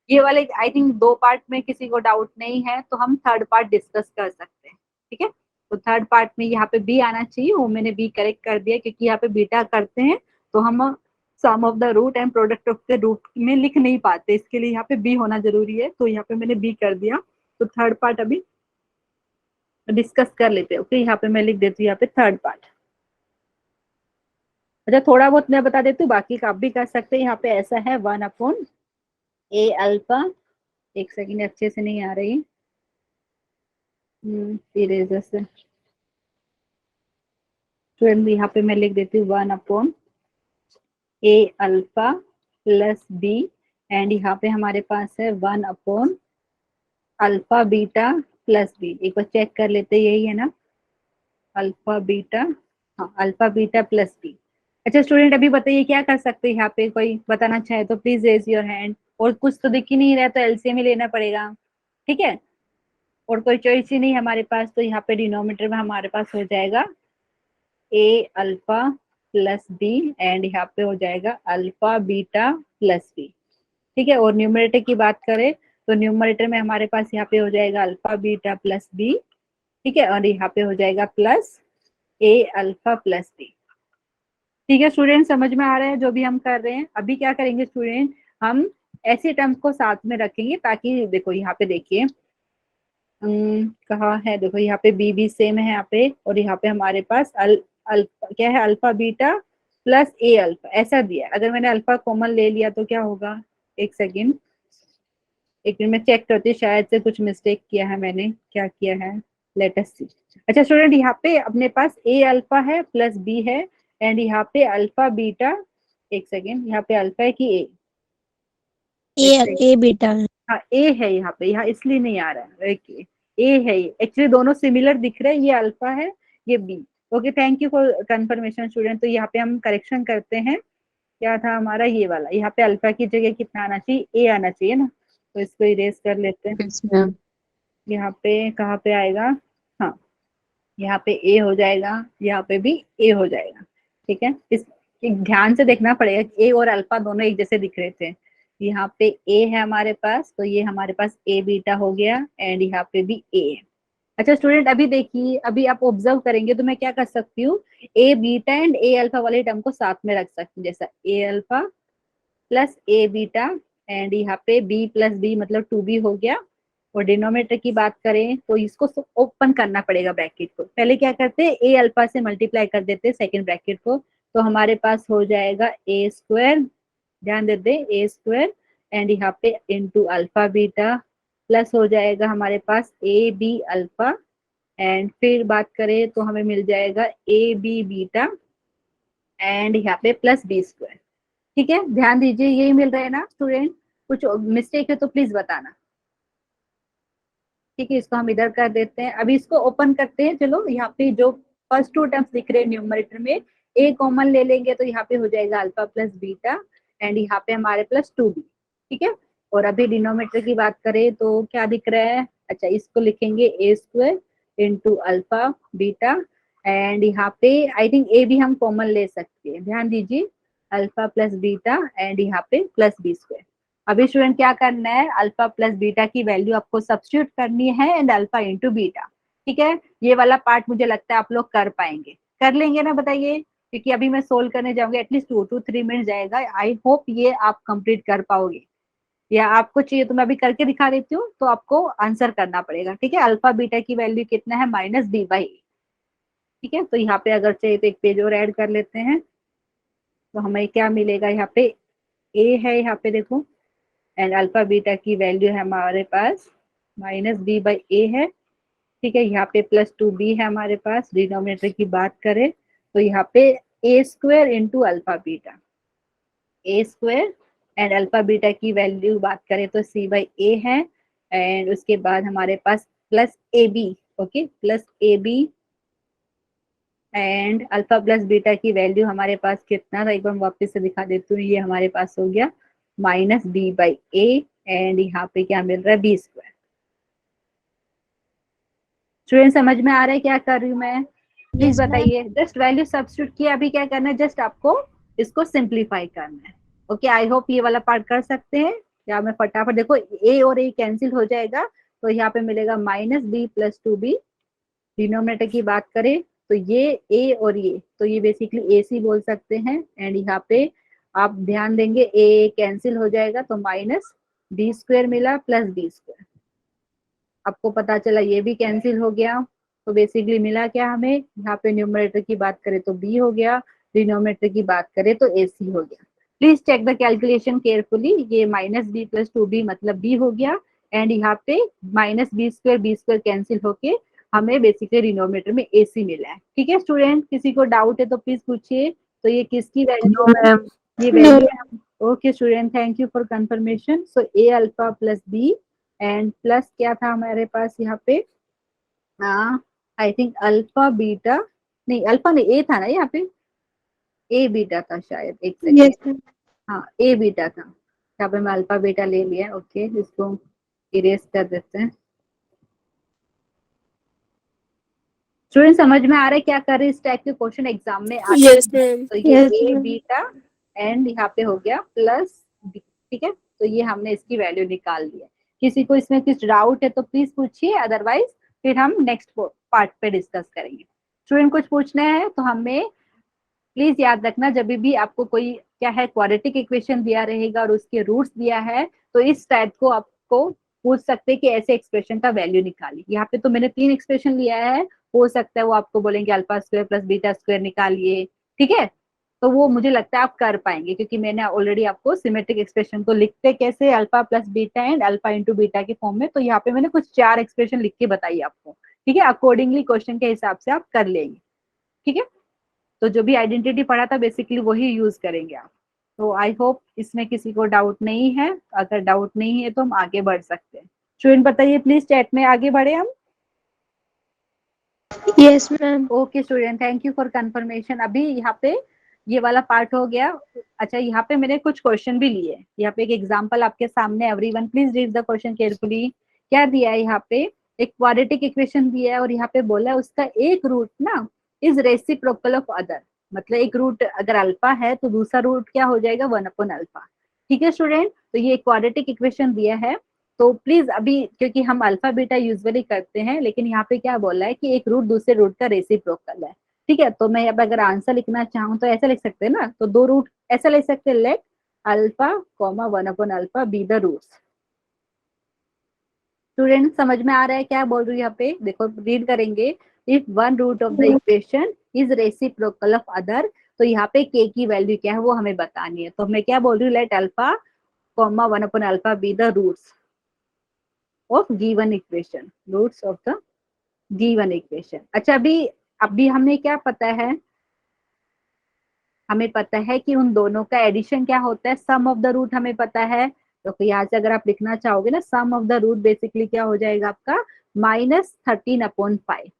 ये वाले आई थिंक 2 पार्ट में किसी को डाउट नहीं है, तो हम थर्ड पार्ट डिस्कस कर सकते हैं। ठीक है, तो थर्ड पार्ट में यहाँ पे बी आना चाहिए, वो मैंने बी करेक्ट कर दिया क्योंकि यहाँ पे बीटा करते हैं तो हम sum of the root and product of the root में लिख नहीं पाते, इसके लिए यहाँ पे बी होना जरूरी है, तो यहाँ पे मैंने बी कर दिया। तो थर्ड पार्ट अभी डिस्कस कर लेते हैं। ओके, यहाँ पे मैं लिख देती हूँ यहाँ पे थर्ड पार्ट। अच्छा, थोड़ा बहुत मैं बता देती हूँ, बाकी का आप भी कर सकते हैं। यहाँ पे ऐसा है 1/a अल्फा, एक सेकेंड अच्छे से नहीं आ रही, इरेजर से स्टूडेंट, यहाँ पे मैं लिख देती हूँ 1/a alpha plus B, and यहाँ पे हमारे पास है 1/अल्फा बीटा प्लस बी। एक बार चेक कर लेते हैं, यही है ना, अल्फा बीटा, हाँ अल्फा बीटा प्लस बी। अच्छा स्टूडेंट, अभी बताइए क्या कर सकते हैं, यहाँ पे कोई बताना चाहे तो प्लीज रेज योर हैंड। और कुछ तो दिख ही नहीं रहा तो एलसीएम ही लेना पड़ेगा। ठीक है, और कोई चॉइस ही नहीं हमारे पास, तो यहाँ पे डिनोमिनेटर में हमारे पास हो जाएगा a alpha plus B, and यहाँ पे हो जाएगा अल्फा बीटा प्लस बी। ठीक है, और न्यूमरेटर की बात करें तो न्यूमरेटर में हमारे पास यहाँ पे हो जाएगा अल्फा बीटा प्लस बी। ठीक है, और यहाँ पे हो जाएगा plus a alpha plus B. ठीक है स्टूडेंट, समझ में आ रहा है जो भी हम कर रहे हैं। अभी क्या करेंगे स्टूडेंट, हम ऐसे टर्म्स को साथ में रखेंगे ताकि देखो यहाँ पे देखिए कहाँ है, देखो यहाँ पे बी भी सेम है यहाँ पे, और यहाँ पे हमारे पास अल्फा क्या है, अल्फा बीटा प्लस ए अल्फा ऐसा दिया है। अगर मैंने अल्फा कॉमन ले लिया तो क्या होगा, एक सेकेंड मैं चेक करती हूँ, शायद से कुछ मिस्टेक किया है मैंने, क्या किया है, लेट अस सी। अच्छा स्टूडेंट, यहाँ पे अपने पास ए अल्फा है प्लस बी है, एंड यहाँ पे अल्फा बीटा, एक सेकेंड यहाँ पे अल्फा है कि ए,
ए बीटा है।
हाँ ए है यहाँ पे, यहाँ इसलिए नहीं आ रहा है, ओके ए है, एक्चुअली दोनों सिमिलर दिख रहे हैं, ये अल्फा है ये B. Okay, thank you for confirmation student. तो यहाँ पे हम करेक्शन करते हैं, क्या था हमारा ये वाला, यहाँ पे अल्फा की जगह कितना आना चाहिए, ए आना चाहिए ना, तो इसको इरेज कर लेते हैं।
Yes ma'am.
यहाँ पे कहाँ पे आएगा, हाँ यहाँ पे ए हो जाएगा, यहाँ पे भी ए हो जाएगा। ठीक है, इस ध्यान से देखना पड़ेगा, ए और अल्फा दोनों एक जैसे दिख रहे थे। यहाँ पे ए है हमारे पास, तो ये हमारे पास ए बीटा हो गया, एंड यहाँ पे भी ए है। अच्छा स्टूडेंट, अभी देखिए, अभी आप ऑब्जर्व करेंगे तो मैं क्या कर सकती हूँ, a beta and a alpha वाले टर्म को साथ में रख सकती हूँ, जैसा a alpha plus a beta, and यहाँ पे बी प्लस बी मतलब 2b हो गया। और डिनोमिनेटर की बात करें तो इसको ओपन करना पड़ेगा ब्रैकेट को, पहले क्या करते हैं ए अल्फा से मल्टीप्लाई कर देते हैं सेकेंड ब्रैकेट को, तो हमारे पास हो जाएगा ए स्क्वायर, ध्यान दे दे ए स्क्वायर, एंड यहाँ पे इंटू अल्फा बीटा प्लस हो जाएगा हमारे पास ए बी अल्फा, एंड फिर बात करें तो हमें मिल जाएगा ए बी बीटा, एंड यहाँ पे प्लस बी स्क्वायर। ठीक है, ध्यान दीजिए यही मिल रहा है ना स्टूडेंट, कुछ मिस्टेक है तो प्लीज बताना। ठीक है, इसको हम इधर कर देते हैं। अभी इसको ओपन करते हैं, चलो यहाँ पे जो फर्स्ट 2 टर्म्स दिख रहे हैं न्यूमरेटर में, ए कॉमन ले लेंगे तो यहाँ पे हो जाएगा अल्फा प्लस बीटा, एंड यहाँ पे हमारे प्लस 2b। ठीक है, और अभी डिनोमिनेटर की बात करें तो क्या दिख रहा है, अच्छा इसको लिखेंगे a square into alpha beta, and यहाँ पे आई थिंक ए भी हम कॉमन ले सकते हैं, ध्यान दीजिए अल्फा प्लस बीटा, एंड यहाँ पे प्लस बी स्क्वायर। अभी स्टूडेंट क्या करना है, अल्फा प्लस बीटा की वैल्यू आपको सब्स्टिट्यूट करनी है, एंड अल्फा इंटू बीटा। ठीक है, ये वाला पार्ट मुझे लगता है आप लोग कर पाएंगे, कर लेंगे ना, बताइए, क्योंकि अभी मैं सोल्व करने जाऊंगी, एटलीस्ट 2 to 3 मिनट जाएगा। आई होप ये आप कंप्लीट कर पाओगे, या आपको चाहिए तो मैं अभी करके दिखा देती हूँ, तो आपको आंसर करना पड़ेगा। ठीक है, अल्फा बीटा की वैल्यू कितना है, -b/a। ठीक है, तो यहाँ पे अगर चाहिए तो एक पेज और ऐड कर लेते हैं, तो हमें क्या मिलेगा, यहाँ पे ए है, यहाँ पे देखो, एंड अल्फा बीटा की वैल्यू है हमारे पास -b/a है। ठीक है, यहाँ पे +2b है हमारे पास। डिनोमिनेटर की बात करें तो यहाँ पे a square into alpha beta, a square, and alpha beta की वैल्यू बात करें तो c/a है, एंड उसके बाद हमारे पास plus a b, okay plus a b, and alpha plus beta की वैल्यू हमारे पास कितना था, एक बार वापस से दिखा देती हूँ, ये हमारे पास हो गया -b/a, एंड यहाँ पे क्या मिल रहा है, बी स्क्वायर। स्टूडेंट समझ में आ रहा है क्या कर रही हूँ मैं, प्लीज
Yes, ma'am.
बताइए। जस्ट वैल्यू सब्स्टिट्यूट किया, अभी क्या करना है, जस्ट आपको इसको सिंप्लीफाई करना है। ओके, आई होप ये वाला पार्ट कर सकते हैं। या मैं फटाफट, देखो ए और ए कैंसिल हो जाएगा, तो यहाँ पे मिलेगा -b+2b। डिनोमिनेटर की बात करें तो ये ए और ये, तो ये बेसिकली ए सी बोल सकते हैं। एंड यहाँ पे आप ध्यान देंगे ए कैंसिल हो जाएगा, तो -b² मिला +b²। आपको पता चला ये भी कैंसिल हो गया, तो बेसिकली मिला क्या हमें, यहाँ पे न्यूमरेटर की बात करें तो b हो गया, डिनोमिनेटर की बात करें तो ac हो गया। Please check the calculation carefully. ये -b+2b मतलब b हो गया, एंड यहाँ पे -b² कैंसिल होके हमें बेसिकली डिनोमिनेटर में ac मिला है। ठीक है स्टूडेंट, किसी को डाउट है तो प्लीज पूछिए। तो ये किसकी वैल्यू
No,
है,
ma'am.
ये
No.
वैल्यू है। Okay student, thank you for confirmation. So a alpha plus b and plus क्या था हमारे पास यहाँ पे, आई थिंक अल्फा बीटा, नहीं अल्फा नहीं, ए था ना यहाँ पे, ए बीटा था शायद, एक सेकेंड।
Yes, ma'am.
हाँ ए बीटा था, यहाँ पे मैं अल्फा बीटा ले लिया। ओके, इसको इरेज कर देते हैं। स्टूडेंट समझ में आ रहा है क्या कर रहे हैं, इस टाइप के क्वेश्चन एग्जाम में आते
Yes,
हैं।
ma'am.
तो ये
Yes,
A
ma'am.
Beta and यहाँ पे हो गया प्लस बी। ठीक है, तो ये हमने इसकी वैल्यू निकाल दी है। किसी को इसमें कुछ डाउट है तो प्लीज पूछिए, अदरवाइज फिर हम नेक्स्ट पार्ट पे डिस्कस करेंगे। स्टूडेंट कुछ पूछना है तो हमें प्लीज याद रखना, जब भी आपको कोई क्या है क्वाड्रेटिक इक्वेशन दिया रहेगा और उसके रूट्स दिया है, तो इस टाइप को आपको पूछ सकते हैं कि ऐसे एक्सप्रेशन का वैल्यू निकालिए। यहाँ पे तो मैंने 3 एक्सप्रेशन लिया है, हो सकता है वो आपको बोलेंगे अल्फा² प्लस बीटा² निकालिए। ठीक है, तो वो मुझे लगता है आप कर पाएंगे, क्योंकि मैंने ऑलरेडी आपको सिमेट्रिक एक्सप्रेशन को लिखते कैसे, alpha plus beta and alpha into beta के फॉर्म में। तो यहाँ पे मैंने कुछ 4 एक्सप्रेशन लिख के बताई आपको। ठीक है, अकॉर्डिंगली क्वेश्चन के हिसाब से आप कर लेंगे। ठीक है, तो जो भी आइडेंटिटी पढ़ा था बेसिकली वही यूज करेंगे आप। तो आई होप इसमें किसी को डाउट नहीं है। अगर डाउट नहीं है तो हम आगे बढ़ सकते हैं। स्टूडेंट बताइए प्लीज चैट में, आगे बढ़े हम।
Yes, ma'am.
Okay student, thank you for confirmation. अभी यहाँ पे ये वाला पार्ट हो गया। अच्छा, यहाँ पे मैंने कुछ क्वेश्चन भी लिए। यहाँ पे एक एग्जांपल आपके सामने, everyone please read the question carefully. क्या दिया है यहाँ पे, एक क्वाड्रेटिक इक्वेशन दिया है और यहाँ पे बोला है उसका एक रूट ना इज रेसिप्रोकल ऑफ अदर। मतलब एक रूट अगर अल्फा है तो दूसरा रूट क्या हो जाएगा, 1/अल्फा। ठीक है स्टूडेंट, तो ये क्वाड्रेटिक इक्वेशन दिया है। तो प्लीज अभी, क्योंकि हम अल्फा बीटा यूजुअली करते हैं, लेकिन यहाँ पे क्या बोला है कि एक रूट दूसरे रूट का रेसिप्रोकल है। ठीक है, तो मैं अब अगर आंसर लिखना चाहूँ तो ऐसा लिख सकते हैं ना, तो 2 रूट ऐसा लिख सकते हैं, लेट अल्फा कॉमा 1/अल्फा बी द रूट्स। स्टूडेंट समझ में आ रहा है क्या बोल रही हूँ यहाँ पे, देखो रीड करेंगे। If one root of the equation is reciprocal of other, तो यहाँ पे के की वैल्यू क्या है वो हमें बतानी है। तो मैं क्या बोल रही हूँ, लेट अल्फा कॉमा 1/अल्फा be the roots of given equation, roots of the given equation. अच्छा, अभी हमें क्या पता है, हमें पता है कि उन दोनों का एडिशन क्या होता है, सम ऑफ द रूट हमें पता है। तो यहाँ से अगर आप लिखना चाहोगे ना, सम ऑफ द रूट बेसिकली क्या हो जाएगा आपका, -13/5।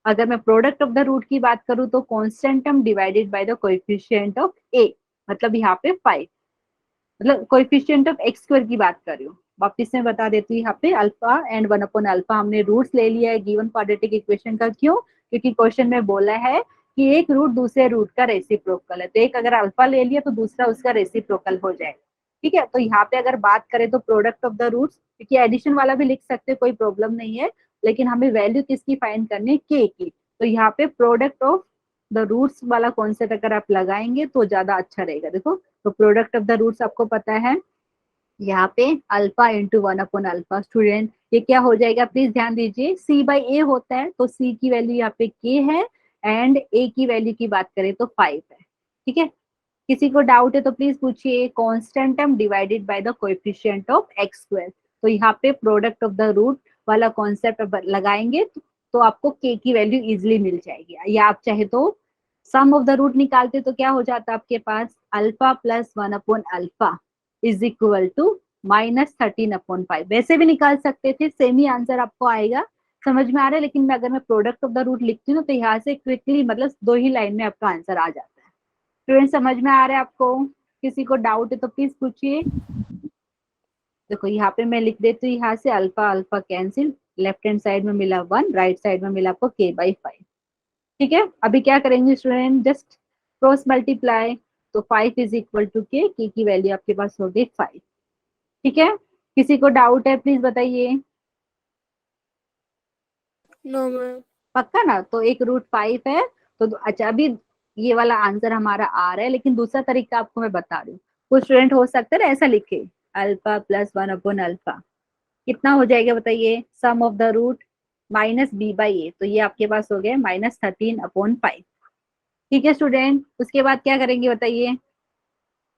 अगर मैं प्रोडक्ट ऑफ द रूट की बात करूं तो constant term divided by the coefficient of a, मतलब यहाँ पे 5, मतलब कोएफिशिएंट ऑफ x² की बात कर रही हूँ। वापिस में बता देती हूँ, यहाँ पे अल्फा एंड 1/अल्फा हमने रूट्स ले लिया है गिवन क्वाड्रेटिक इक्वेशन का। क्यों, क्योंकि क्वेश्चन में बोला है कि एक रूट दूसरे रूट का रेसिप्रोकल है, तो एक अगर अल्फा ले लिया तो दूसरा उसका रेसिप्रोकल हो जाएगा। ठीक है, तो यहाँ पे अगर बात करें तो प्रोडक्ट ऑफ द रूट्स, क्योंकि एडिशन वाला भी लिख सकते कोई प्रॉब्लम नहीं है, लेकिन हमें वैल्यू किसकी फाइंड करनी है, के की। तो यहाँ पे प्रोडक्ट ऑफ द रूट्स वाला कॉन्सेप्ट अगर आप लगाएंगे तो ज्यादा अच्छा रहेगा। देखो, तो प्रोडक्ट ऑफ द रूट्स आपको पता है यहाँ पे अल्फा इंटू 1/अल्फा। स्टूडेंट ये क्या हो जाएगा, प्लीज ध्यान दीजिए, c/a होता है, तो c की वैल्यू यहाँ पे k है एंड a की वैल्यू की बात करें तो 5 है। ठीक है, किसी को डाउट है तो प्लीज पूछिए। Constant term divided by the coefficient of x², तो यहाँ पे प्रोडक्ट ऑफ द रूट वाला कॉन्सेप्ट लगाएंगे तो आपको k की वैल्यू इजिली मिल जाएगी। या आप चाहे तो सम ऑफ द रूट निकालते तो क्या हो जाता आपके पास, अल्फा प्लस 1/अल्फा इज इक्वल टू -13/5। वैसे भी निकाल सकते थे, सेम ही आंसर आपको आएगा। समझ में आ रहा है, लेकिन अगर मैं प्रोडक्ट ऑफ द रूट लिखती हूँ तो यहाँ से क्विकली मतलब 2 ही लाइन में आपका आंसर आ जाता है। स्टूडेंट समझ में आ रहा है आपको, किसी को डाउट है तो प्लीज पूछिए। देखो यहाँ पे मैं लिख देती हूँ, यहाँ से alpha alpha cancel, left hand side में मिला 1, राइट साइड में मिला आपको k/5। ठीक है, अभी क्या करेंगे स्टूडेंट, जस्ट क्रॉस मल्टीप्लाई, तो 5 इज इक्वल टू के की वैल्यू आपके पास हो गई 5। ठीक है, किसी को डाउट है प्लीज बताइए।
No ma'am.
पक्का ना, तो एक √5 है, तो अच्छा अभी ये वाला आंसर हमारा आ रहा है, लेकिन दूसरा तरीका आपको मैं बता रही हूँ। कुछ स्टूडेंट हो सकता है ना ऐसा लिखे, अल्फा प्लस 1/अल्फा कितना हो जाएगा बताइए, sum of the root minus b/a, तो ये आपके पास हो गया -13/5। ठीक है स्टूडेंट, उसके बाद क्या करेंगे बताइए,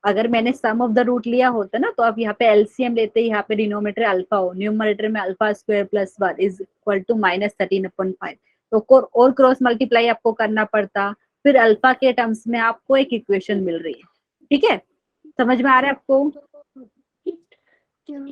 अगर मैंने सम ऑफ द रूट लिया होता ना, तो आप यहाँ पे एलसीएम लेते, यहाँ पे डिनोमिनेटर अल्फा हो, न्यूमरेटर में alpha square plus 1 is equal to -13/5, तो और क्रॉस मल्टीप्लाई आपको करना पड़ता, फिर अल्फा के टर्म्स में आपको एक इक्वेशन मिल रही है। ठीक है, समझ में आ रहा है आपको?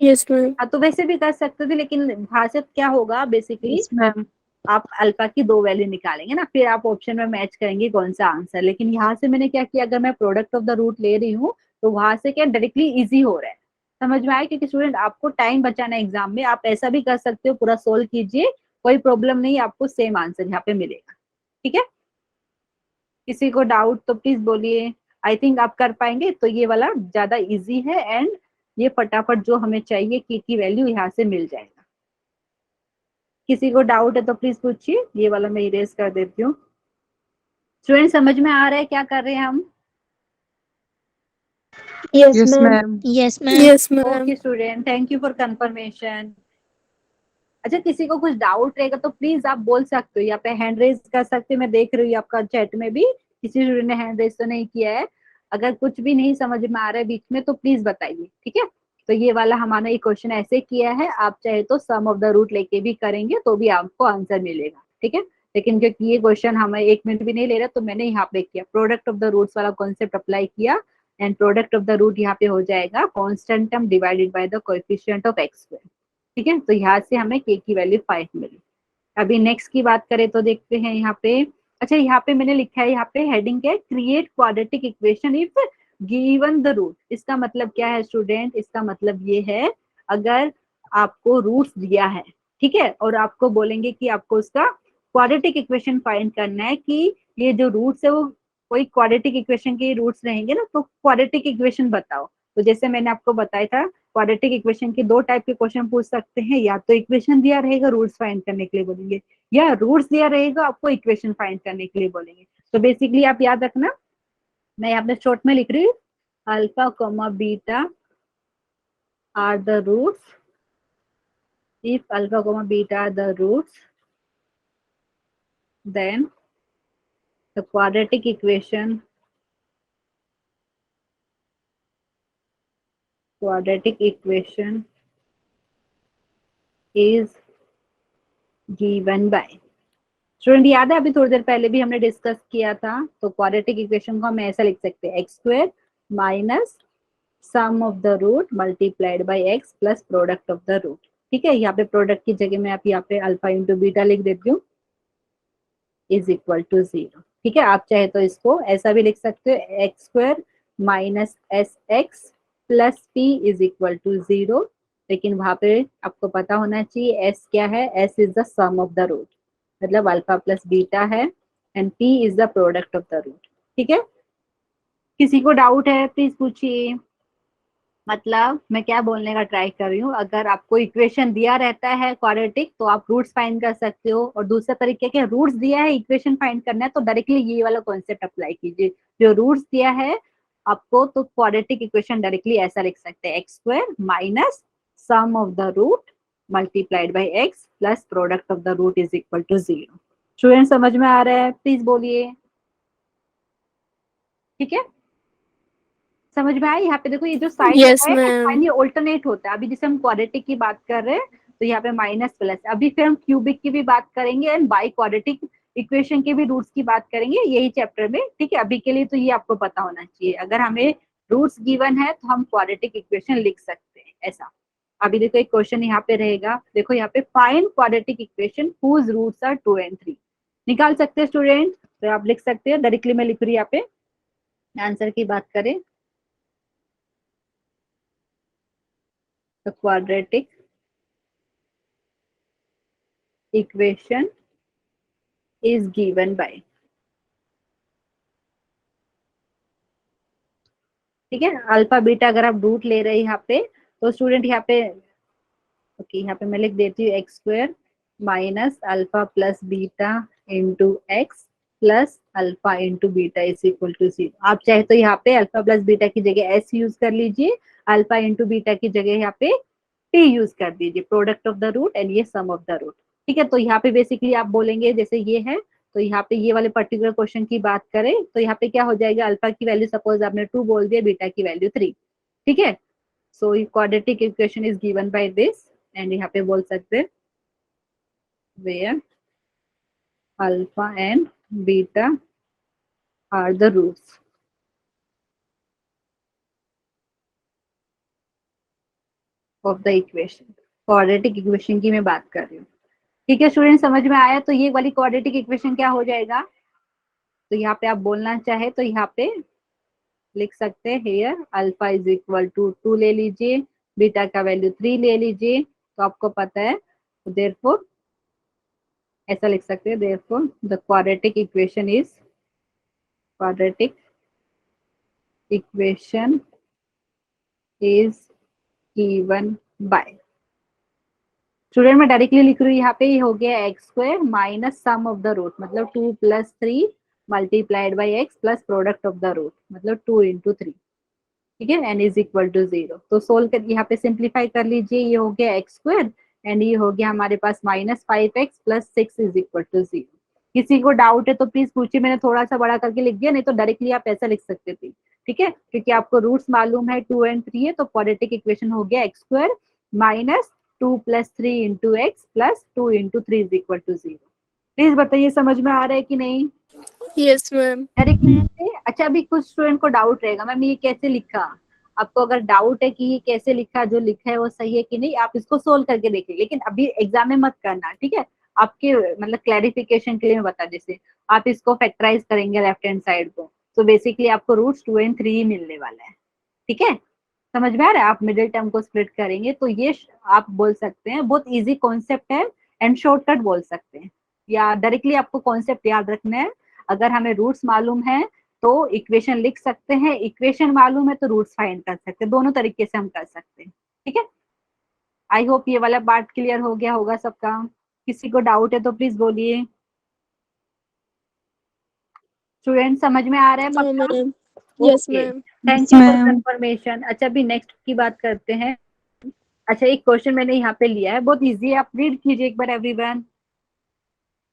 Yes ma'am.
हाँ, तो वैसे भी कर सकते थे, लेकिन भाषित क्या होगा बेसिकली,
Yes, ma'am.
आप अल्फा की 2 वैल्यू निकालेंगे ना, फिर आप ऑप्शन में मैच करेंगे कौन सा आंसर। लेकिन यहाँ से मैंने क्या किया, अगर मैं प्रोडक्ट ऑफ द रूट ले रही हूँ, तो वहां से क्या डायरेक्टली इजी हो रहा है। समझ में आया? क्योंकि स्टूडेंट आपको टाइम बचाना है एग्जाम में, आप ऐसा भी कर सकते हो, पूरा सोल्व कीजिए, कोई प्रॉब्लम नहीं, आपको सेम आंसर यहाँ पे मिलेगा। ठीक है, किसी को डाउट तो प्लीज बोलिए। आई थिंक आप कर पाएंगे, तो ये वाला ज्यादा इजी है, एंड ये फटाफट जो हमें चाहिए की वैल्यू यहाँ से मिल जाएगा। किसी को डाउट है तो प्लीज पूछिए, ये वाला मैं इरेज कर देती हूँ। स्टूडेंट समझ में आ रहा है क्या कर रहे हैं हम?
Yes
Yes,
ma'am.
ma'am.
Yes ma'am. Yes ma'am.
Okay student, thank you for confirmation. अच्छा, किसी को कुछ डाउट रहेगा तो प्लीज आप बोल सकते हो, यहाँ पे हैंड रेज कर सकते हो, मैं देख रही हूँ आपका चैट में भी किसी स्टूडेंट ने हैंड रेज तो नहीं किया है। अगर कुछ भी नहीं समझ में आ रहा है बीच में तो प्लीज बताइए। ठीक है, तो ये वाला हमारा ये क्वेश्चन ऐसे किया है, आप चाहे तो सम ऑफ द रूट लेके भी करेंगे तो भी आपको आंसर मिलेगा। ठीक है, लेकिन क्योंकि ये क्वेश्चन हमें 1 मिनट भी नहीं ले रहा, तो मैंने यहाँ पे किया प्रोडक्ट ऑफ द रूट्स वाला कॉन्सेप्ट अप्लाई किया, and product of the root यहाँ पे हो जाएगा constant term divided by the coefficient of x square. ठीक है, तो यहाँ से हमें के की वैल्यू 5 मिली। अभी नेक्स्ट की बात करें तो देखते हैं यहाँ पे। अच्छा, यहाँ पे मैंने लिखा है, यहाँ पे हेडिंग क्या है, create quadratic equation if given the root. इसका मतलब क्या है स्टूडेंट, इसका मतलब ये है, अगर आपको रूट्स दिया है, ठीक है, और आपको बोलेंगे कि आपको उसका क्वाड्रेटिक इक्वेशन फाइंड करना है, कि ये जो रूट्स है वो कोई क्वाड्रेटिक इक्वेशन के रूट्स रहेंगे ना, तो क्वाड्रेटिक इक्वेशन बताओ। तो जैसे मैंने आपको बताया था, क्वाड्रेटिक इक्वेशन के 2 टाइप के क्वेश्चन पूछ सकते हैं, या तो इक्वेशन दिया रहेगा रूट्स फाइंड करने के लिए बोलेंगे, या रूट्स दिया रहेगा आपको इक्वेशन फाइंड करने के लिए बोलेंगे। तो बेसिकली आप याद रखना, मैं यहाँ पे शॉर्ट में लिख रही हूँ, alpha comma beta are the roots, if alpha comma beta are the roots, then the quadratic equation is given by। Student याद है, अभी थोड़ी देर पहले भी हमने डिस्कस किया था, तो क्वाड्रेटिक इक्वेशन को हम ऐसा लिख सकते हैं, x square minus sum of the root multiplied by x plus product of the root. ठीक है, यहाँ पे प्रोडक्ट की जगह में आप यहाँ पे अल्फा इंटू बीटा लिख देती हूँ, इज इक्वल टू 0। ठीक है, आप चाहे तो इसको ऐसा भी लिख सकते हो, x square minus S x plus P is equal to 0, लेकिन वहां पे आपको पता होना चाहिए एस क्या है, S is the sum of the root, मतलब अल्फा प्लस बीटा है, and P is the product of the root. ठीक है, किसी को डाउट है प्लीज पूछिए। मतलब मैं क्या बोलने का ट्राई कर रही हूँ, अगर आपको इक्वेशन दिया रहता है क्वाड्रेटिक, तो आप रूट्स फाइंड कर सकते हो, और दूसरा तरीके के रूट्स दिया है इक्वेशन फाइंड करना है, तो डायरेक्टली ये वाला कॉन्सेप्ट अप्लाई कीजिए। जो रूट्स दिया है आपको, तो क्वाड्रेटिक इक्वेशन डायरेक्टली ऐसा लिख सकते हैं, x square minus sum of the root multiplied by x plus product of the root is equal to 0। Student समझ में आ रहा है प्लीज बोलिए। ठीक है, समझ में आया? यहाँ पे देखो, ये जो साइन
यस
है
मैम।
साइन ये ऑल्टरनेट होता है। अभी जैसे हम क्वाड्रेटिक की बात कर रहे हैं, तो यहाँ पे माइनस प्लस, अभी फिर हम क्यूबिक की भी बात करेंगे, एंड बाई क्वाड्रेटिक इक्वेशन के भी रूट्स की बात करेंगे यही चैप्टर में। ठीक है, अभी के लिए तो ये आपको पता होना चाहिए, अगर हमें रूट्स गिवन है तो हम क्वाड्रेटिक इक्वेशन लिख सकते हैं ऐसा। अभी देखो एक क्वेश्चन यहाँ पे रहेगा, देखो यहाँ पे find quadratic equation whose roots are 2 and 3, निकाल सकते हैं स्टूडेंट, तो आप लिख सकते हैं, डायरेक्टली मैं लिख रही हूँ यहाँ पे। आंसर की बात करें, the quadratic equation is given by, ठीक है। अल्फा बीटा अगर आप रूट ले रहे हैं यहाँ पे, तो स्टूडेंट यहाँ पे ओके, यहाँ पे मैं लिख देती हूँ x square minus alpha plus beta into x plus alpha into beta is equal to 0। आप चाहे तो यहाँ पे अल्फा प्लस बीटा की जगह एस यूज कर लीजिए, अल्फा इंटू बीटा की जगह यहाँ पे टी यूज कर दीजिए, product of the root and ये सम ऑफ द रूट। ठीक है, तो यहाँ पे बेसिकली आप बोलेंगे जैसे ये है, तो यहाँ पे ये वाले पर्टिकुलर क्वेश्चन की बात करें तो यहाँ पे क्या हो जाएगा, अल्फा की वैल्यू सपोज आपने 2 बोल दिया, बीटा की वैल्यू 3। ठीक है, so quadratic equation is given by this, and यहाँ पे बोल सकते हैं where alpha and beta are the roots of the equation. Quadratic equation की मैं बात कर रही हूँ। ठीक है स्टूडेंट, समझ में आया? तो ये वाली क्वाड्रेटिक इक्वेशन क्या हो जाएगा, तो यहाँ पे आप बोलना चाहे तो यहाँ पे लिख सकते हैं here alpha is equal to 2 ले लीजिए, बीटा का वैल्यू 3 ले लीजिए, तो आपको पता है देयरफॉर ऐसा लिख सकते हैं, therefore the quadratic equation is given by. Student मैं डायरेक्टली लिख रही हूँ, यहाँ पे ये हो गया x square minus sum of the root, मतलब 2 + 3 multiplied by x plus product of the root, मतलब 2 × 3। ठीक है, एन इज इक्वल टू 0। तो सोल्व कर यहाँ पे सिंप्लीफाई कर लीजिए, ये हो गया एक्स स्क्वायर एंड ये हो गया हमारे पास -5x + 6 इज इक्वल टू 0। किसी को डाउट है तो प्लीज पूछिए, मैंने थोड़ा सा बड़ा करके लिख दिया, नहीं तो डायरेक्टली आप ऐसा लिख सकते थे। ठीक है, क्योंकि आपको रूट्स मालूम है 2 और 3 है, तो क्वाड्रेटिक इक्वेशन हो गया x square minus 2 + 3 × x plus 2 × 3 is equal to 0। Please बताइए समझ में आ रहा है कि नहीं?
Yes, ma'am.
डायरेक्टली। अच्छा, अभी कुछ स्टूडेंट को डाउट रहेगा मैम ये कैसे लिखा। आपको अगर डाउट है कि ये कैसे लिखा, जो लिखा है वो सही है कि नहीं, आप इसको सोल्व करके देखिए, लेकिन अभी एग्जाम में मत करना। ठीक है, आपके मतलब क्लैरिफिकेशन के लिए मैं बता, जैसे आप इसको फैक्टराइज करेंगे लेफ्ट हैंड साइड को, तो बेसिकली आपको रूट्स 2 और 3 मिलने वाला है। ठीक है, समझ में आ रहा है? आप मिडिल टर्म को स्प्लिट करेंगे तो ये आप बोल सकते हैं बहुत इजी कॉन्सेप्ट है एंड शॉर्टकट बोल सकते हैं, या डायरेक्टली आपको कॉन्सेप्ट याद रखना है। अगर हमें रूट्स मालूम है तो इक्वेशन लिख सकते हैं, इक्वेशन मालूम है तो रूट्स फाइंड कर सकते हैं, दोनों तरीके से हम कर सकते हैं। ठीक है, आई होप ये वाला पार्ट क्लियर हो गया होगा सबका। किसी को डाउट है तो प्लीज बोलिए। स्टूडेंट समझ में आ रहा है
No,
पक्का?
ma'am. Yes,
okay,
ma'am.
Thank you for confirmation. अच्छा, अभी नेक्स्ट की बात करते हैं। अच्छा, एक क्वेश्चन मैंने यहाँ पे लिया है, बहुत इजी है, आप रीड कीजिए एक बार एवरीवन।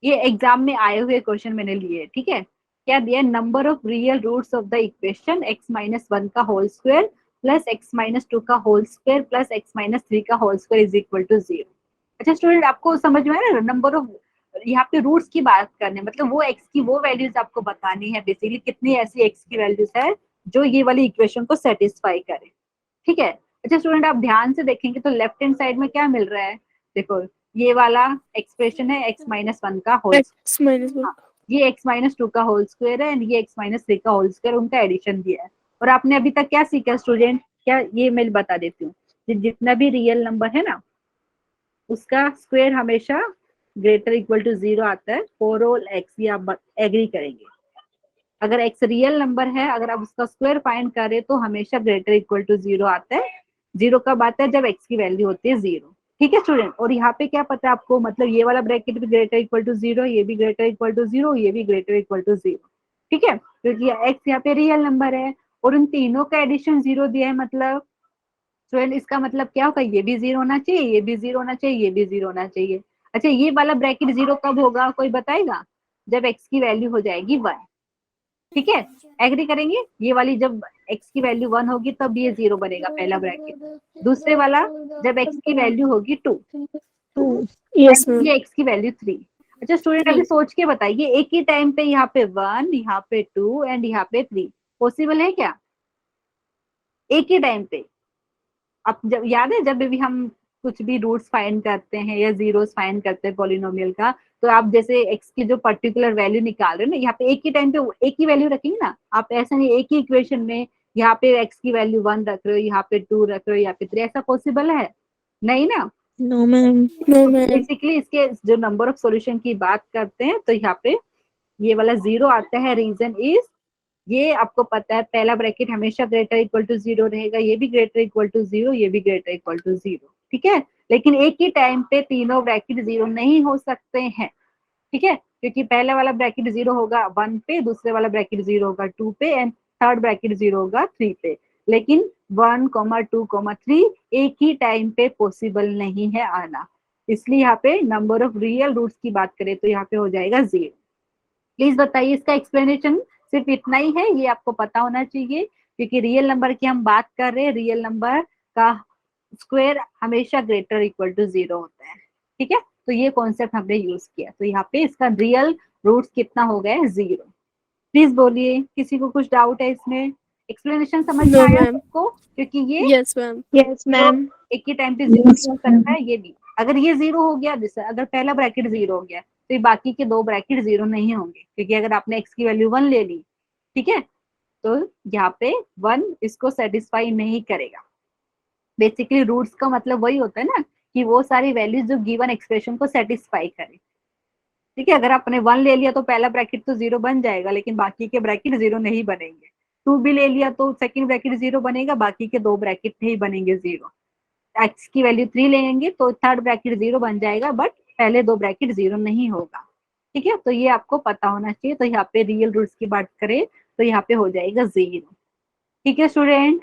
ये एग्जाम में आए हुए क्वेश्चन मैंने लिए। ठीक है, क्या दिया, number of real roots of the equation x-1 का होल स्क्वायर प्लस x-2 का होल स्क्वायर प्लस x-3 का whole square is equal to 0। अच्छा स्टूडेंट, आपको समझ में आया ना, नंबर ऑफ यहाँ पे रूट्स की बात करने, मतलब वो x की वो वैल्यूज आपको बतानी है, बेसिकली कितनी ऐसी x की वैल्यूज है जो ये वाली इक्वेशन को सेटिस्फाई करे। ठीक है, अच्छा स्टूडेंट आप ध्यान से देखेंगे तो लेफ्ट हैंड साइड में क्या मिल रहा है, देखो ये वाला एक्सप्रेशन है x-1 का होल,
X minus 1.
हाँ, ये x-2 का होल स्क्वायर है एंड ये x-3 का होल स्क्वायर, उनका एडिशन दिया है। और आपने अभी तक क्या सीखा स्टूडेंट, क्या ये मैं बता देती हूँ, जितना भी रियल नंबर है ना उसका स्क्वायर हमेशा ग्रेटर इक्वल टू 0 आता है फॉर ऑल x, ये आप एग्री करेंगे। अगर x रियल नंबर है, अगर आप उसका स्क्वायर फाइंड करें तो हमेशा ग्रेटर इक्वल टू 0 आता है। 0 कब आता है, जब x की वैल्यू होती है 0। ठीक है स्टूडेंट, और यहाँ पे क्या पता है आपको, मतलब ये वाला ब्रैकेट भी ग्रेटर इक्वल टू 0, ये भी ग्रेटर इक्वल टू 0, ये भी ग्रेटर इक्वल टू 0। ठीक है, क्योंकि x यहाँ पे रियल नंबर है और उन तीनों का एडिशन 0 दिया है, मतलब स्टूडेंट इसका मतलब क्या होगा, ये भी 0 होना चाहिए, ये भी 0 होना चाहिए, ये भी 0 होना चाहिए। अच्छा, ये वाला ब्रैकेट 0 कब होगा, कोई बताएगा? जब x की वैल्यू हो जाएगी 1। ठीक है, एग्री करेंगे? ये वाली जब x की वैल्यू 1 होगी तब ये 0 बनेगा पहला ब्रैकेट। दूसरे वाला जब x की वैल्यू होगी 2,
Yes, ma'am.
ये x की वैल्यू 3। अच्छा स्टूडेंट अभी सोच के बताइए, एक ही टाइम पे यहाँ पे 1, यहाँ पे 2 एंड यहाँ पे 3 पॉसिबल है क्या? एक ही टाइम पे। अब जब याद है जब भी हम कुछ भी रूट्स फाइंड करते हैं या जीरोस फाइंड करते हैं पॉलिनोमियल का, तो आप जैसे x की जो पर्टिकुलर वैल्यू निकाल रहे हो ना, यहाँ पे एक ही टाइम पे एक ही वैल्यू रखेंगे ना आप, ऐसा नहीं एक ही इक्वेशन में यहाँ पे x की वैल्यू 1 रख रहे हो, यहाँ पे 2 रख रहे हो, यहाँ पे 3, ऐसा पॉसिबल है? नहीं ना।
No, ma'am. No,
तो
ma'am.
बेसिकली इसके जो नंबर ऑफ सॉल्यूशन की बात करते हैं तो यहाँ पे ये वाला 0 आता है, रीजन इज ये आपको पता है पहला ब्रैकेट हमेशा ग्रेटर इक्वल टू 0 रहेगा, ये भी ग्रेटर इक्वल टू 0, ये भी ग्रेटर इक्वल टू 0, ठीक है। लेकिन एक ही टाइम पे तीनों ब्रैकेट 0 नहीं हो सकते हैं, ठीक है, क्योंकि पहले वाला ब्रैकेट 0 होगा 1 पे, दूसरे वाला ब्रैकेट 0 होगा 2 पे एंड थर्ड ब्रैकेट 0 होगा 3 पे। लेकिन 1, 2, 3 एक ही टाइम पे पॉसिबल नहीं है आना, इसलिए यहाँ पे नंबर ऑफ रियल रूट्स की बात करें तो यहाँ पे हो जाएगा 0। प्लीज बताइए इसका एक्सप्लेनेशन, सिर्फ इतना ही है, ये आपको पता होना चाहिए, क्योंकि रियल नंबर की हम बात कर रहे हैं, रियल नंबर का स्क्वायर हमेशा ग्रेटर इक्वल टू 0 होता है, ठीक है। तो ये कॉन्सेप्ट हमने यूज किया, तो यहाँ पे इसका रियल रूट्स कितना हो गया है 0। प्लीज बोलिए, किसी को कुछ डाउट है इसमें, एक्सप्लेनेशन समझ में
No,
आया
ma'am.
सबको, क्योंकि ये
Yes, ma'am.
Yes, ma'am.
एक ही टाइम पे 0 हो सकता है, ये भी अगर ये 0 हो गया, जैसे अगर पहला ब्रैकेट 0 हो गया तो ये बाकी के दो ब्रैकेट 0 नहीं होंगे, क्योंकि अगर आपने x की वैल्यू 1 ले ली, ठीक है, तो यहाँ पे 1 इसको सेटिस्फाई नहीं करेगा। बेसिकली रूट्स का मतलब वही होता है ना, कि वो सारी वैल्यूज जो गिवन एक्सप्रेशन को सेटिस्फाई करे, ठीक है। अगर आपने 1 ले लिया तो पहला ब्रैकेट तो 0 बन जाएगा, लेकिन बाकी के ब्रैकेट 0 नहीं बनेंगे। 2 भी ले लिया तो सेकंड ब्रैकेट 0 बनेगा, बाकी के दो ब्रैकेट नहीं बनेंगे 0। x की वैल्यू 3 लेंगे तो थर्ड ब्रैकेट 0 बन जाएगा, बट पहले दो ब्रैकेट 0 नहीं होगा, ठीक है। तो ये आपको पता होना चाहिए। तो यहाँ पे रियल रूट्स की बात करें तो यहाँ पे हो जाएगा 0, ठीक है स्टूडेंट।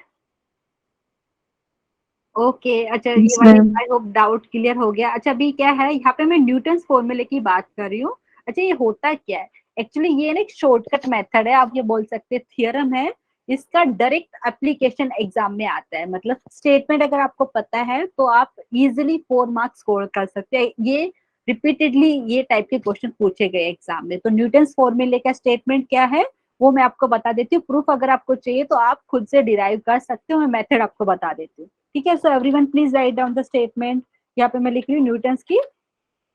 ओके अच्छा, ये
Yes,
वाले
ma'am.
I hope doubt clear हो गया। अच्छा अभी क्या है, यहाँ पे मैं न्यूटन्स फॉर्मूले की बात कर रही हूँ। अच्छा ये होता क्या है, एक्चुअली ये ना एक शॉर्टकट मेथड है, आप ये बोल सकते हैं थ्योरम है, इसका डायरेक्ट एप्लीकेशन एग्जाम में आता है। मतलब स्टेटमेंट अगर आपको पता है तो आप इजिली 4 मार्क्स स्कोर कर सकते हैं। ये रिपीटेडली ये टाइप के क्वेश्चन पूछे गए एग्जाम में। तो न्यूटन्स फॉर्मूले का स्टेटमेंट क्या है वो मैं आपको बता देती हूँ। प्रूफ अगर आपको चाहिए तो आप खुद से डिराइव कर सकते हो, मैं मेथड आपको बता देती हूँ, ठीक है। So everyone please write down the statement. यहाँ पे मैं लिख रही हूँ न्यूटन्स की